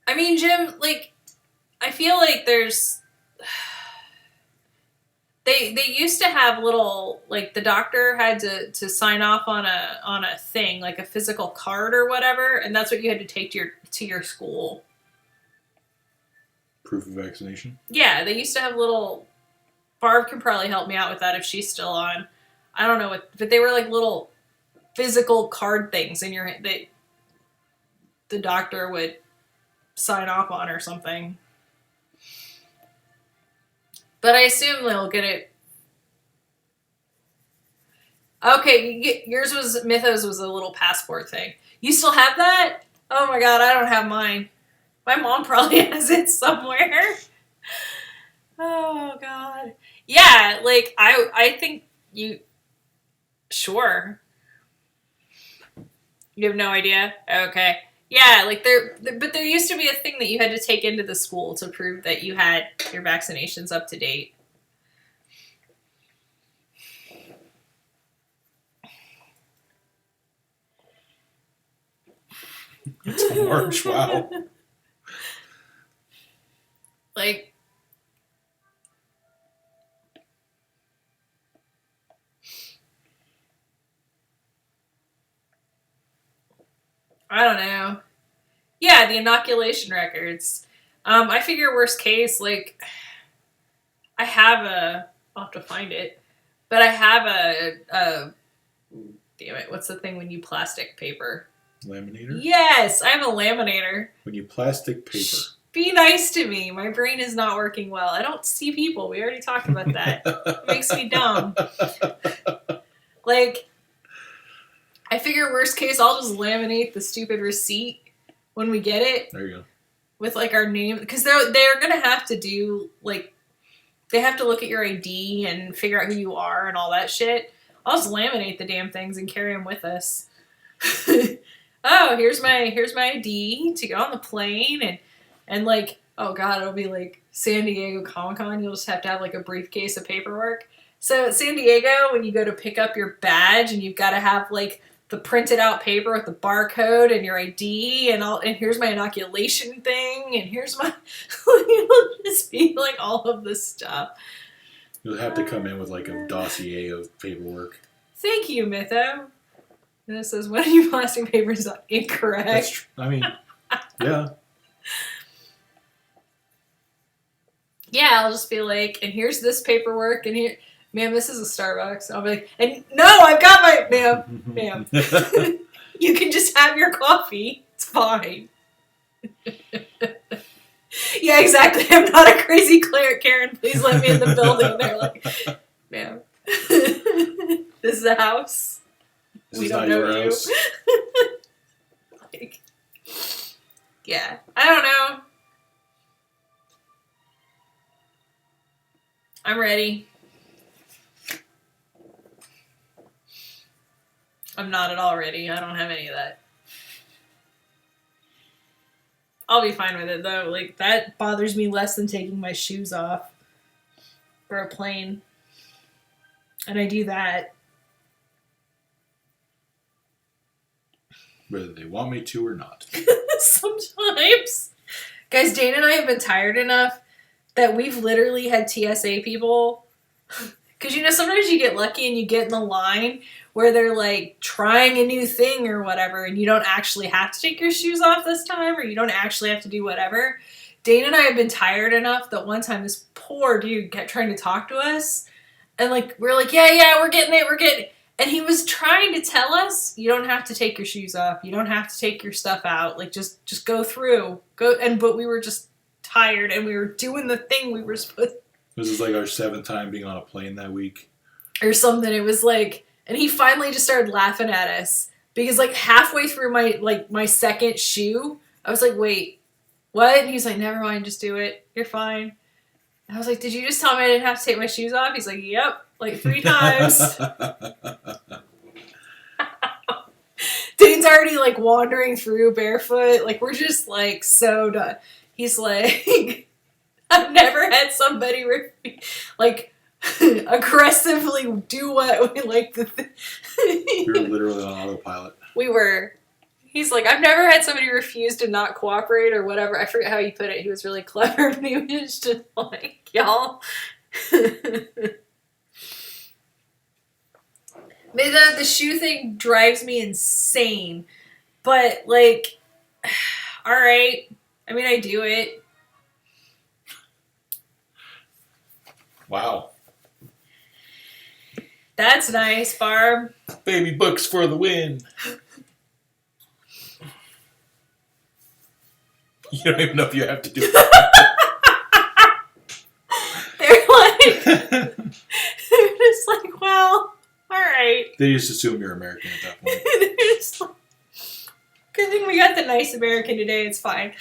I mean, Jim, like, I feel like there's they used to have little, like, the doctor had to sign off on a thing, like a physical card or whatever, and that's what you had to take to your school. Proof of vaccination? Yeah, they used to have little. Barb can probably help me out with that if she's still on. I don't know what, but they were like little physical card things in your that the doctor would sign off on or something. But I assume they'll get it. Okay, Mythos was a little passport thing. You still have that? Oh my god, I don't have mine. My mom probably has it somewhere. Oh god. Yeah, like I think you sure. You have no idea? Okay. Yeah, like there used to be a thing that you had to take into the school to prove that you had your vaccinations up to date. It's a march, wow. Like, I don't know. Yeah, the inoculation records. I figure worst case, like, I'll have to find it, but I have damn it, what's the thing when you plastic paper? Laminator? Yes, I have a laminator. When you plastic paper. Shh, be nice to me. My brain is not working well. I don't see people. We already talked about that. It makes me dumb. Like, I figure worst case, I'll just laminate the stupid receipt when we get it. There you go. With, like, our name. Because they're going to have to do, like, they have to look at your ID and figure out who you are and all that shit. I'll just laminate the damn things and carry them with us. Oh, here's my ID to get on the plane, and like, oh god, it'll be like San Diego Comic-Con. You'll just have to have like a briefcase of paperwork. So at San Diego, when you go to pick up your badge, and you've got to have like the printed out paper with the barcode and your ID and here's my inoculation thing, and here's my it'll just be like all of this stuff. You'll have to come in with like a dossier of paperwork. Thank you, Mytho. And it says, one of your plastic papers is incorrect. I mean, yeah. Yeah, I'll just be like, and here's this paperwork, and here, ma'am, this is a Starbucks. I'll be like, and no, I've got my, ma'am. You can just have your coffee. It's fine. Yeah, exactly. I'm not a crazy Karen. Please let me in the building. They're like, ma'am, this is a house. We don't know you. Like, yeah, I don't know. I'm ready. I'm not at all ready. I don't have any of that. I'll be fine with it though. Like, that bothers me less than taking my shoes off for a plane. And I do that. Whether they want me to or not. Sometimes. Guys, Dana and I have been tired enough that we've literally had TSA people. Because, you know, sometimes you get lucky and you get in the line where they're, like, trying a new thing or whatever, and you don't actually have to take your shoes off this time, or you don't actually have to do whatever. Dana and I have been tired enough that one time this poor dude kept trying to talk to us, and, like, we're like, yeah, we're getting it. And he was trying to tell us, you don't have to take your shoes off. You don't have to take your stuff out. Like, just go through. But we were just tired, and we were doing the thing we were supposed to. This is like our 7th time being on a plane that week. Or something. It was like, and he finally just started laughing at us. Because, like, halfway through my second shoe, I was like, wait, what? And he's like, never mind, just do it. You're fine. And I was like, did you just tell me I didn't have to take my shoes off? He's like, yep. Like 3 times. Dana Dane's already like wandering through barefoot. Like we're just like so done. He's like, I've never had somebody like aggressively do what we like to. You're literally on autopilot. We were. He's like, I've never had somebody refuse to not cooperate or whatever. I forget how he put it. He was really clever, but he was just like, y'all. The shoe thing drives me insane. But, like, alright. I mean, I do it. Wow. That's nice, Barb. Baby books for the win. You don't even know if you have to do it. They're just like, well, alright. They just assume you're American at that point. They're just like, good thing we got the nice American today, it's fine.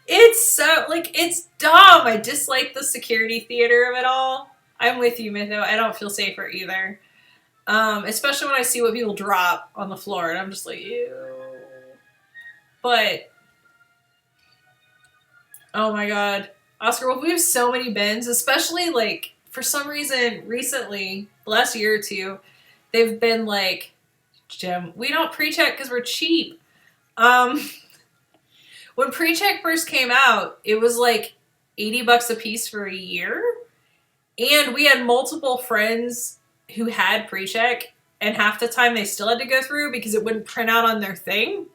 It's so, like, it's dumb. I dislike the security theater of it all. I'm with you, Mytho. I don't feel safer either. Especially when I see what people drop on the floor, and I'm just like, ew. But, oh my god. Oscar, well, we have so many bins, especially, like, for some reason, recently, the last year or two, they've been like, Jim, we don't pre-check because we're cheap. When pre-check first came out, it was like $80 a piece for a year. And we had multiple friends who had pre-check, and half the time they still had to go through because it wouldn't print out on their thing.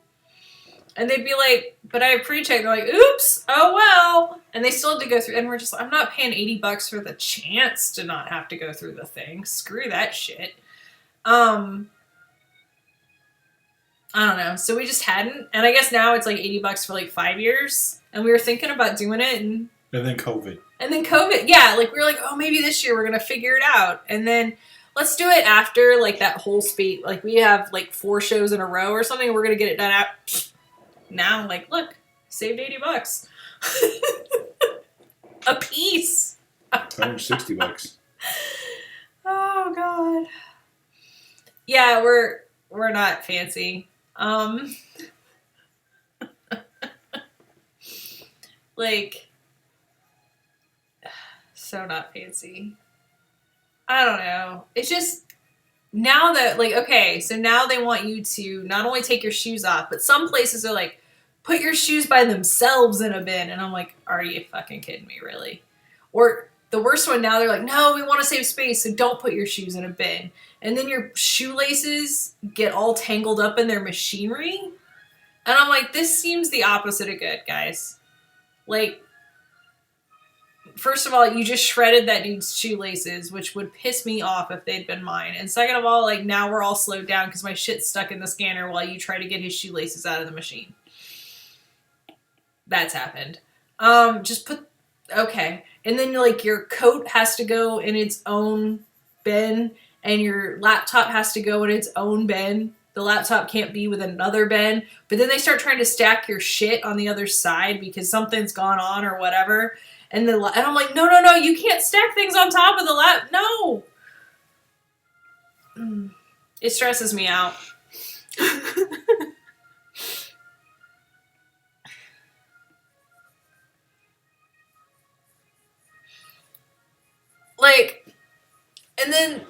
And they'd be like, but I have pre-check. They're like, oops, oh well. And they still had to go through. And we're just like, I'm not paying $80 for the chance to not have to go through the thing. Screw that shit. I don't know. So we just hadn't. And I guess now it's like $80 for like 5 years. And we were thinking about doing it. And then COVID. Yeah. Like we were like, oh, maybe this year we're going to figure it out. And then let's do it after like that whole speed. Like we have like 4 shows in a row or something. And we're going to get it done out. Now, like, look, saved $80. A piece. $160. Oh, God. Yeah, we're not fancy. Like, so not fancy. I don't know. It's just, now that, like, okay, so now they want you to not only take your shoes off, but some places are like, put your shoes by themselves in a bin. And I'm like, are you fucking kidding me, really? Or the worst one now, they're like, no, we want to save space, so don't put your shoes in a bin. And then your shoelaces get all tangled up in their machinery. And I'm like, this seems the opposite of good, guys. Like, first of all, you just shredded that dude's shoelaces, which would piss me off if they'd been mine. And second of all, like, now we're all slowed down because my shit's stuck in the scanner while you try to get his shoelaces out of the machine. That's happened. Okay. And then, like, your coat has to go in its own bin, and your laptop has to go in its own bin. The laptop can't be with another bin. But then they start trying to stack your shit on the other side because something's gone on or whatever. And I'm like, no, you can't stack things on top of the lap. No. It stresses me out. Like, and then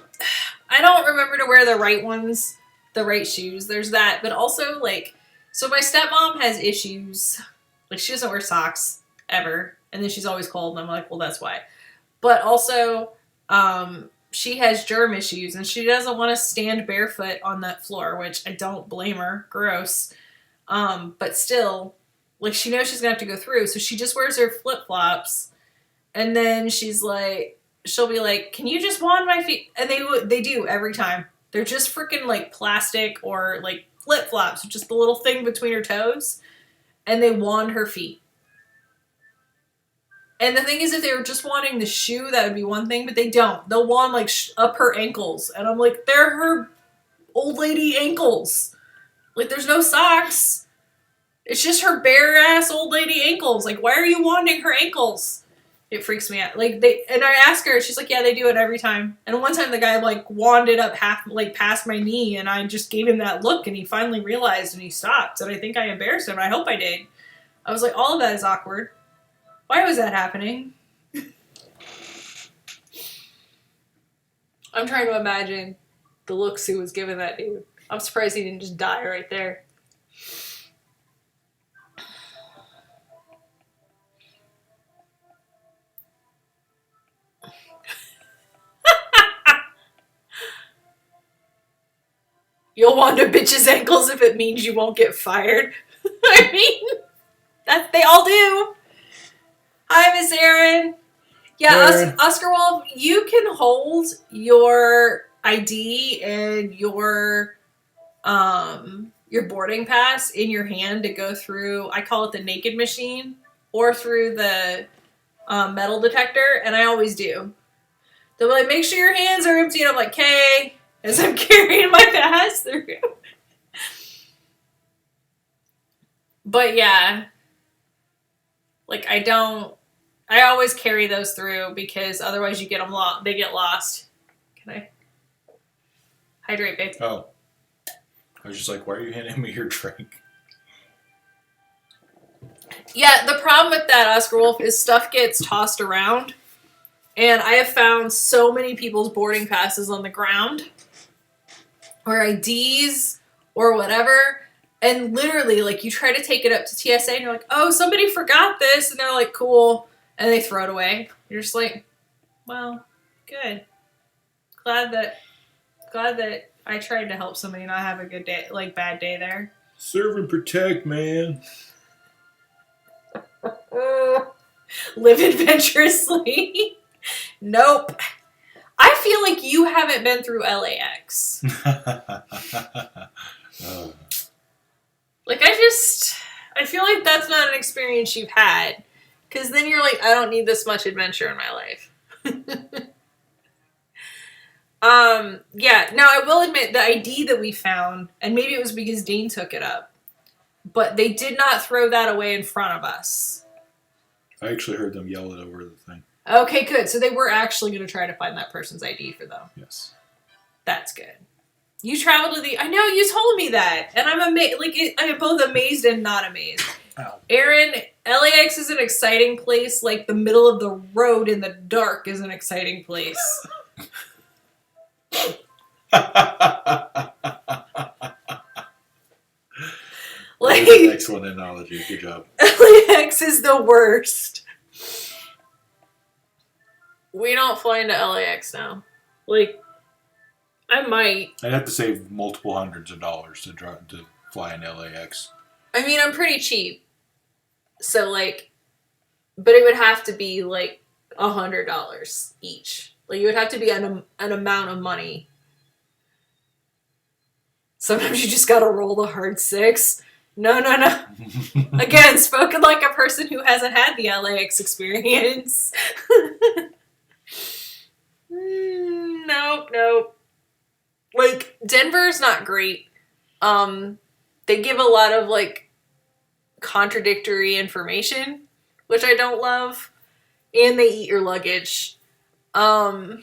I don't remember to wear the right ones, the right shoes. There's that. But also, like, so my stepmom has issues. Like, she doesn't wear socks ever. And then she's always cold. And I'm like, well, that's why. But also, she has germ issues. And she doesn't want to stand barefoot on that floor, which I don't blame her. Gross. But still, like, she knows she's going to have to go through. So she just wears her flip-flops. And then she's like, she'll be like, can you just wand my feet? And they do every time. They're just freaking like plastic or like flip-flops, just the little thing between her toes. And they wand her feet. And the thing is, if they were just wanting the shoe, that would be one thing, but they don't. They'll wand like up her ankles. And I'm like, they're her old lady ankles. Like, there's no socks. It's just her bare ass old lady ankles. Like, why are you wanding her ankles? It freaks me out. Like and I ask her, she's like, yeah, they do it every time. And one time the guy like wanded up half like past my knee, and I just gave him that look, and he finally realized and he stopped. And I think I embarrassed him. I hope I did. I was like, all of that is awkward. Why was that happening? I'm trying to imagine the looks he was giving that dude. I'm surprised he didn't just die right there. You'll want a bitch's ankles if it means you won't get fired. I mean, that they all do. Hi, Miss Erin. Yeah, Erin. Oscar Wolf, you can hold your ID and your boarding pass in your hand to go through. I call it the naked machine, or through the metal detector, and I always do. They'll be like, make sure your hands are empty, and I'm like, okay, as I'm carrying my pass through. But yeah, like I always carry those through because otherwise you get them they get lost. Can I hydrate, babe? Oh. I was just like, why are you handing me your drink? Yeah, the problem with that, Oscar Wolf, is stuff gets tossed around. And I have found so many people's boarding passes on the ground, or IDs, or whatever. And literally, like, you try to take it up to TSA, and you're like, oh, somebody forgot this. And they're like, cool. And they throw it away. You're just like, well, good. Glad that I tried to help somebody not have a good day, like, bad day there. Serve and protect, man. Live adventurously. Nope. I feel like you haven't been through LAX. Like, I feel like that's not an experience you've had. Because then you're like, I don't need this much adventure in my life. Yeah, now I will admit the ID that we found, and maybe it was because Dane took it up, but they did not throw that away in front of us. I actually heard them yell it over the thing. Okay, good. So they were actually going to try to find that person's ID for them. Yes. That's good. You traveled to the... I know, you told me that. And I'm amazed. Like, I'm both amazed and not amazed. Ow. Aaron, LAX is an exciting place. Like, the middle of the road in the dark is an exciting place. Like, excellent analogy. Good job. LAX is the worst. We don't fly into LAX now. Like, I might. I'd have to save multiple hundreds of dollars to fly in LAX. I mean, I'm pretty cheap. So, like, but it would have to be, like, $100 each. Like, it would have to be an amount of money. Sometimes you just gotta roll the hard six. No. Again, spoken like a person who hasn't had the LAX experience. Nope. Like, Denver's not great. They give a lot of, like, contradictory information, which I don't love. And they eat your luggage. I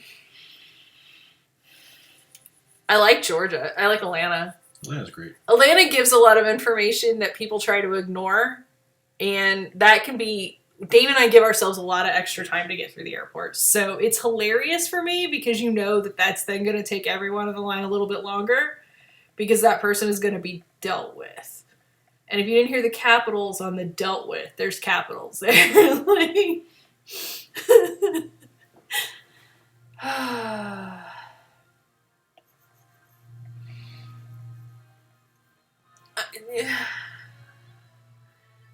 like Georgia. I like Atlanta. Atlanta's great. Atlanta gives a lot of information that people try to ignore. And that can be... Dane and I give ourselves a lot of extra time to get through the airport. So it's hilarious for me because you know that that's then going to take everyone on the line a little bit longer because that person is going to be dealt with. And if you didn't hear the capitals on the dealt with, there's capitals there. Like...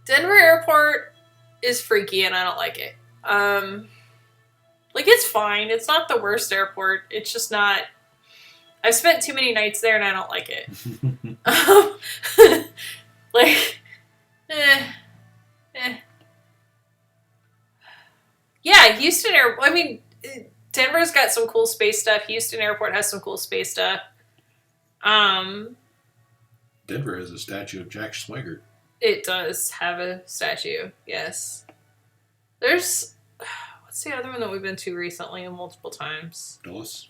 Denver Airport is freaky and I don't like it. Like, it's fine. It's not the worst airport. It's just not... I've spent too many nights there and I don't like it. Like, Yeah, Houston Airport... I mean, Denver's got some cool space stuff. Houston Airport has some cool space stuff. Denver has a statue of Jack Swigert. It does have a statue, yes. There's... What's the other one that we've been to recently and multiple times? Dulles?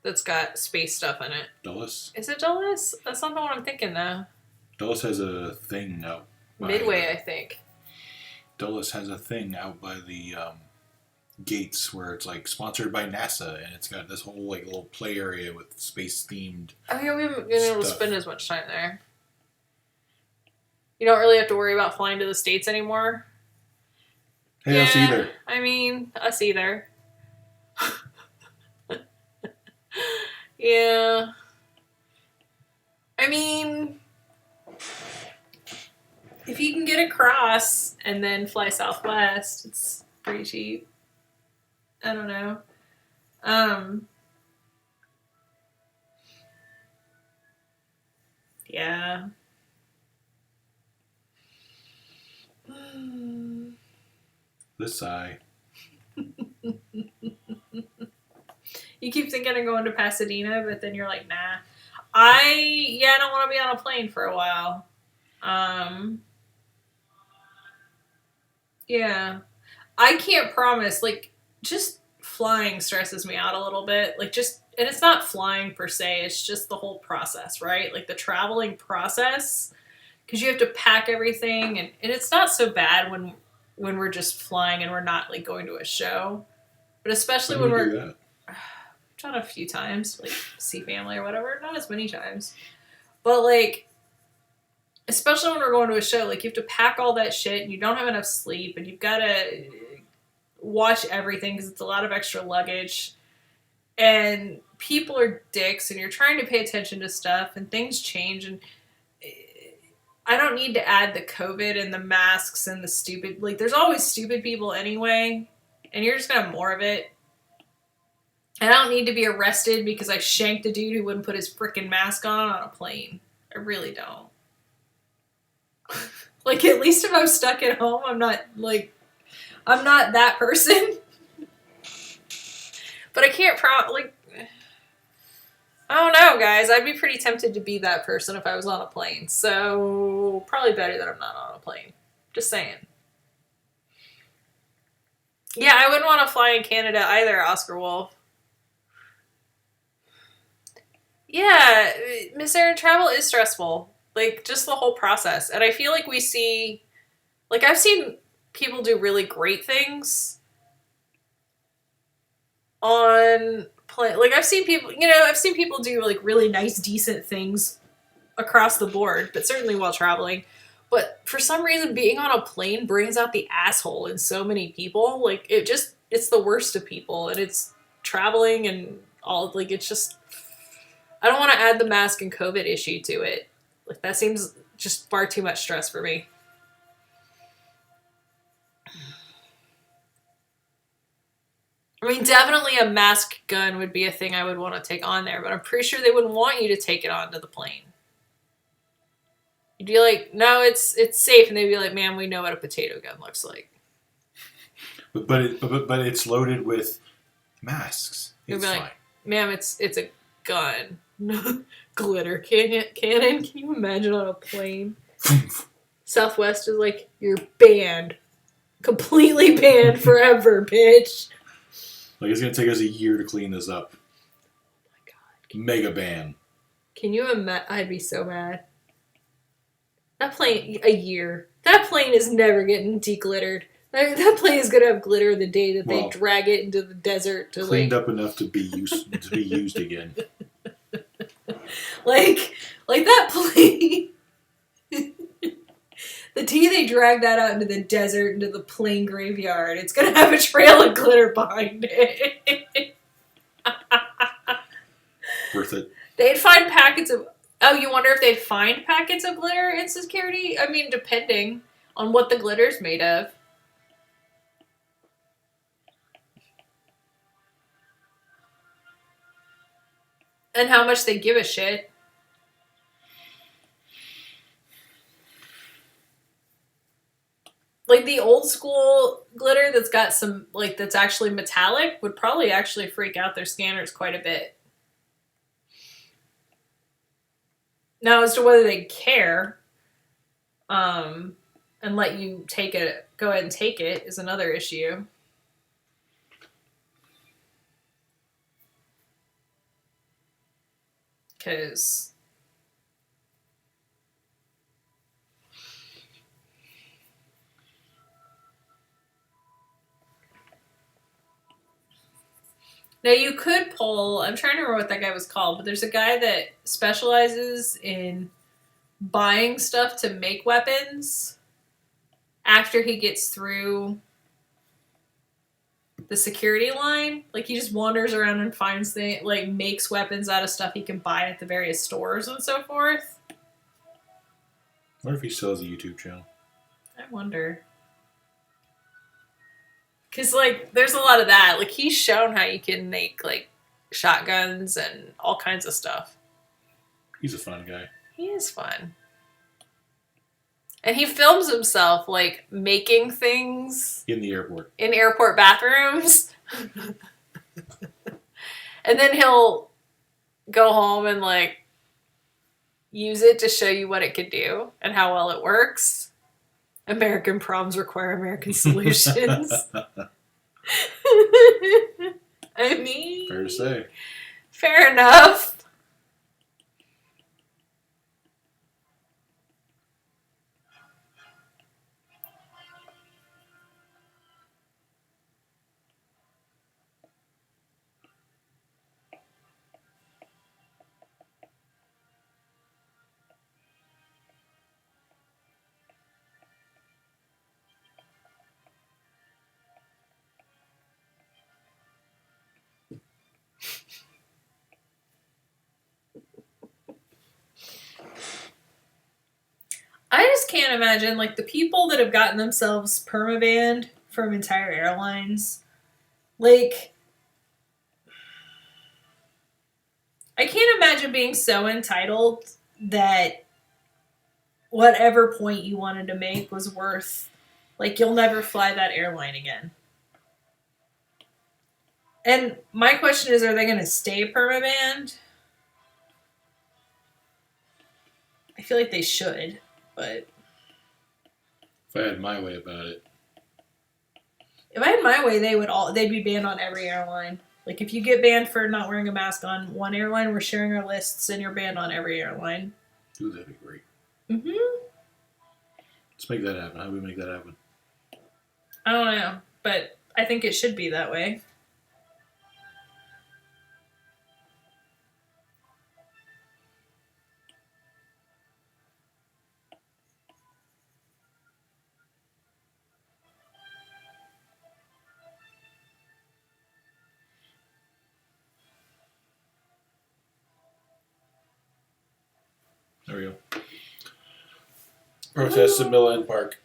That's got space stuff in it. Dulles? Is it Dulles? That's not the one I'm thinking though. Dulles has a thing out by Midway, I think. Dulles has a thing out by the gates where it's like sponsored by NASA, and it's got this whole like little play area with space themed. Oh yeah, we haven't been able to Stuff. spend as much time there. You don't really have to worry about flying to the States anymore. Hey, us either. I mean, us either. Yeah. I mean, if you can get across and then fly Southwest, it's pretty cheap. I don't know. Yeah. This sigh. You keep thinking of going to Pasadena, but then you're like, nah. I don't want to be on a plane for a while. Yeah. I can't promise, like, just flying stresses me out a little bit. Like, just, and it's not flying per se, it's just the whole process, right? Like, the traveling process, because you have to pack everything, and it's not so bad when we're just flying and we're not, like, going to a show. But especially when we're... do that? Done a few times, like see family or whatever. Not as many times, but like, especially when we're going to a show, like you have to pack all that shit, and you don't have enough sleep, and you've got to watch everything because it's a lot of extra luggage, and people are dicks, and you're trying to pay attention to stuff, and things change, and I don't need to add the COVID and the masks and the stupid. Like, there's always stupid people anyway, and you're just gonna have more of it. I don't need to be arrested because I shanked a dude who wouldn't put his frickin' mask on a plane. I really don't. Like, at least if I'm stuck at home, I'm not that person. But I can't I don't know, guys. I'd be pretty tempted to be that person if I was on a plane. So, probably better that I'm not on a plane. Just saying. Yeah, I wouldn't want to fly in Canada either, Oscar Wolf. Yeah, Miss Erin, travel is stressful. Like, just the whole process. And I feel like we see... Like, I've seen people do really great things on... Like, I've seen people... I've seen people do, like, really nice, decent things across the board, but certainly while traveling. But for some reason, being on a plane brings out the asshole in so many people. Like, it's the worst of people. And it's traveling and all... Like, it's just... I don't want to add the mask and COVID issue to it. Like, that seems just far too much stress for me. I mean, definitely a mask gun would be a thing I would want to take on there, but I'm pretty sure they wouldn't want you to take it onto the plane. You'd be like, no, it's safe, and they'd be like, ma'am, we know what a potato gun looks like. But it's loaded with masks. You'd It's be fine. like, ma'am, it's a gun. Glitter cannon. Can you imagine on a plane? Southwest is like, you're banned. Completely banned forever, bitch. Like, it's gonna take us a year to clean this up. Oh my god. Mega ban. Can you imagine? I'd be so mad. That plane, a year. That plane is never getting deglittered. That plane is gonna have glitter the day that they drag it into the desert to cleaned up enough to be used again. Like that plane. The day they drag that out into the desert, into the plane graveyard, it's gonna have a trail of glitter behind it. Worth it. They'd find packets of... Oh, you wonder if they'd find packets of glitter in security? I mean, depending on what the glitter's made of. And how much they give a shit. Like, the old school glitter that's got some, like, that's actually metallic would probably actually freak out their scanners quite a bit. Now, as to whether they care, and let you take it, go ahead and take it, is another issue. because now you could pull. I'm trying to remember what that guy was called, but there's a guy that specializes in buying stuff to make weapons after he gets through the security line. Like, he just wanders around and finds things, like, makes weapons out of stuff he can buy at the various stores and so forth. I wonder if he still has a YouTube channel. I wonder. Because, like, there's a lot of that. Like, he's shown how you can make, like, shotguns and all kinds of stuff. He's a fun guy. He is fun. And he films himself, like, making things In the airport. in airport bathrooms. And then he'll go home and, like, use it to show you what it could do and how well it works. American problems require American solutions. I mean... Fair to say. Fair enough. I just can't imagine, like, the people that have gotten themselves permabanned from entire airlines. Like, I can't imagine being so entitled that whatever point you wanted to make was worth, like, you'll never fly that airline again. And my question is, are they going to stay permabanned? I feel like they should. But if I had my way about it. If I had my way, they'd be banned on every airline. Like, if you get banned for not wearing a mask on one airline, we're sharing our lists and you're banned on every airline. Ooh, that'd be great. Mm-hmm. Let's make that happen. How do we make that happen? I don't know, but I think it should be that way. There we go. Protest at Mill End Park.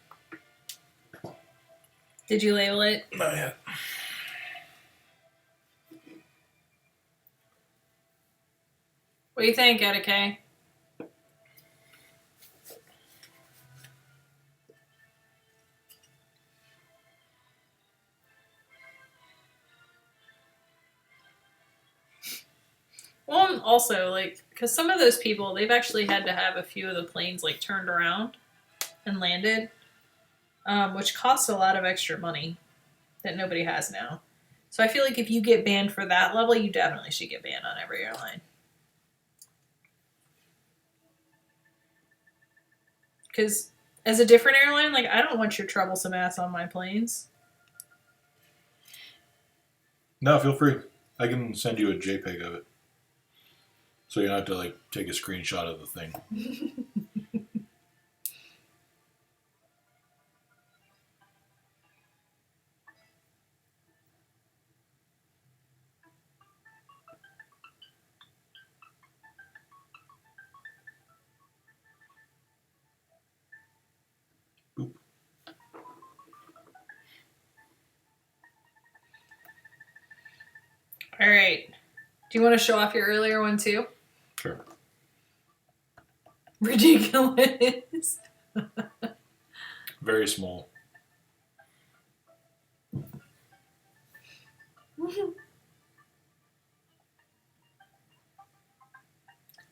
Did you label it? Not yet. What do you think, Etika? Well, and also, like, because some of those people, they've actually had to have a few of the planes, like, turned around and landed, which costs a lot of extra money that nobody has now. So I feel like if you get banned for that level, you definitely should get banned on every airline. Because as a different airline, like, I don't want your troublesome ass on my planes. No, feel free. I can send you a JPEG of it. So you don't have to, like, take a screenshot of the thing. Boop. All right. Do you want to show off your earlier one too? Sure. Ridiculous. Very small.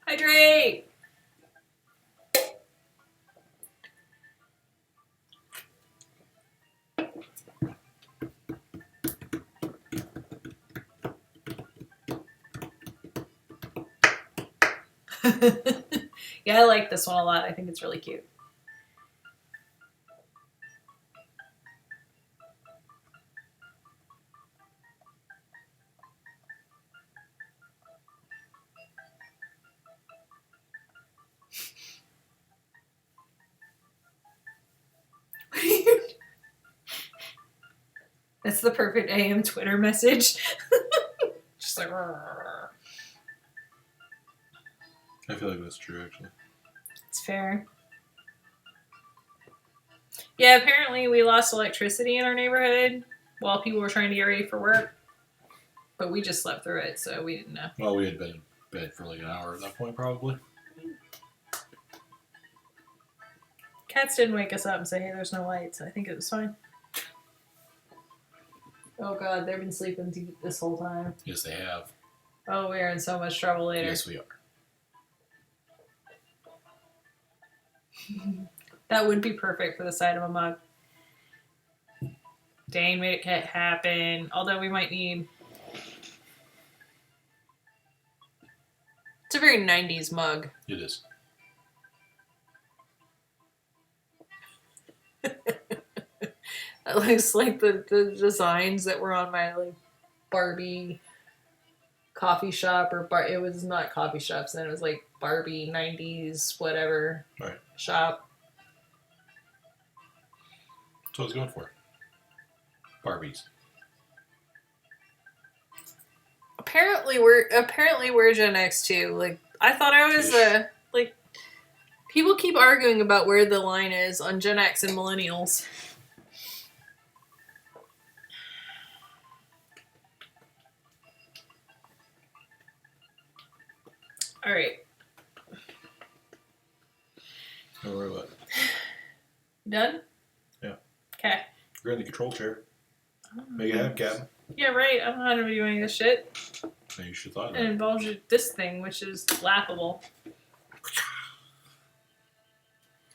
Hydrate. Yeah, I like this one a lot. I think it's really cute. That's the perfect AM Twitter message. Just like, "Rrrr." I feel like that's true, actually. It's fair. Yeah, apparently we lost electricity in our neighborhood while people were trying to get ready for work. But we just slept through it, so we didn't know. Well, we had been in bed for like an hour at that point, probably. Cats didn't wake us up and say, hey, there's no lights. I think it was fine. Oh god, they've been sleeping deep this whole time. Yes, they have. Oh, we're in so much trouble later. Yes, we are. That would be perfect for the side of a mug. Dane made it happen. Although we might need... It's a very 90s mug. It is. It looks like the designs that were on my like Barbie coffee shop or it was not coffee shops then, it was like Barbie 90s whatever Right. shop. That's what I was going for. Barbies. Apparently we're Gen X too. Like I thought I was like people keep arguing about where the line is on Gen X and millennials. All right. Don't worry about it. Done? Yeah. Okay. You're in the control chair. Make it happen, Captain. Yeah, right. I don't know how to be doing this shit. You should thought It that. involves this thing, which is laughable.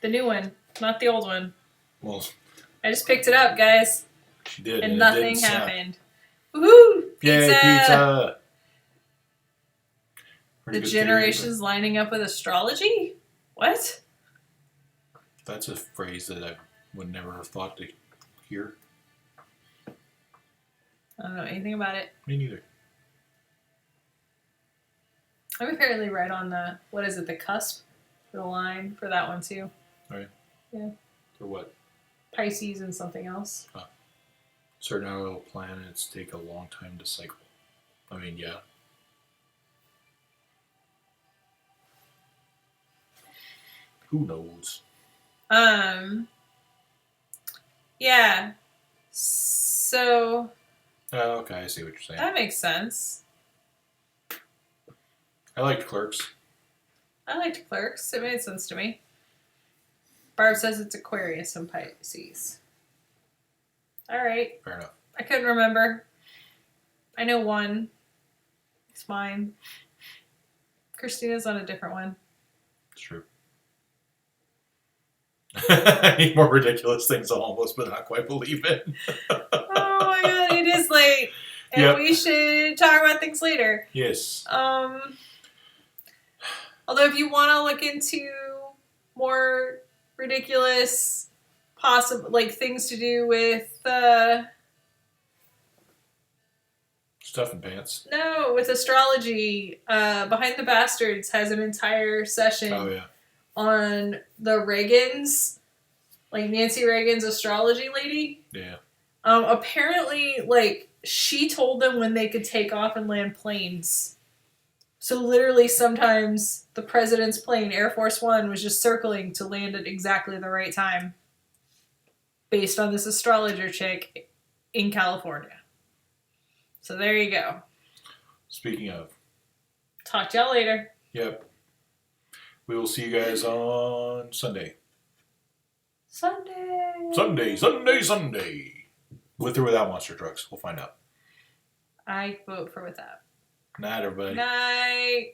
The new one, not the old one. Well, I just picked it up, guys, she did, and it nothing didn't suck. happened. Woohoo! Yay, pizza! The Pretty good generations lining up with astrology? What? theory, but that's a phrase that I would never have thought to hear. I don't know anything about it. Me neither. I'm apparently right on the, what is it, the cusp? For the line for that one too. Right. Yeah. For what? Pisces and something else. Certain outer planets take a long time to cycle. I mean, yeah. Who knows? Yeah. So Oh, okay, I see what you're saying. that makes sense. I liked Clerks. I liked Clerks. It made sense to me. Barb says it's Aquarius and Pisces. All right. Fair enough. I couldn't remember. I know one. It's mine. Christina's on a different one. It's true. I need more ridiculous things I'll almost but not quite believe in. Oh my god, it is late. And Yep. we should talk about things later. Yes. Although if you want to look into more ridiculous possible like things to do with Stuff in pants. no, with astrology, Behind the Bastards has an entire session Oh, yeah. on the Reagans, like Nancy Reagan's astrology lady. Yeah. Apparently, like, she told them when they could take off and land planes. So literally sometimes the president's plane, Air Force One, was just circling to land at exactly the right time. Based on this astrologer chick in California. So there you go. Speaking of. Talk to y'all later. Yep. We will see you guys on Sunday. Sunday. Sunday. With or without monster trucks. We'll find out. I vote for without. Night, everybody. Night.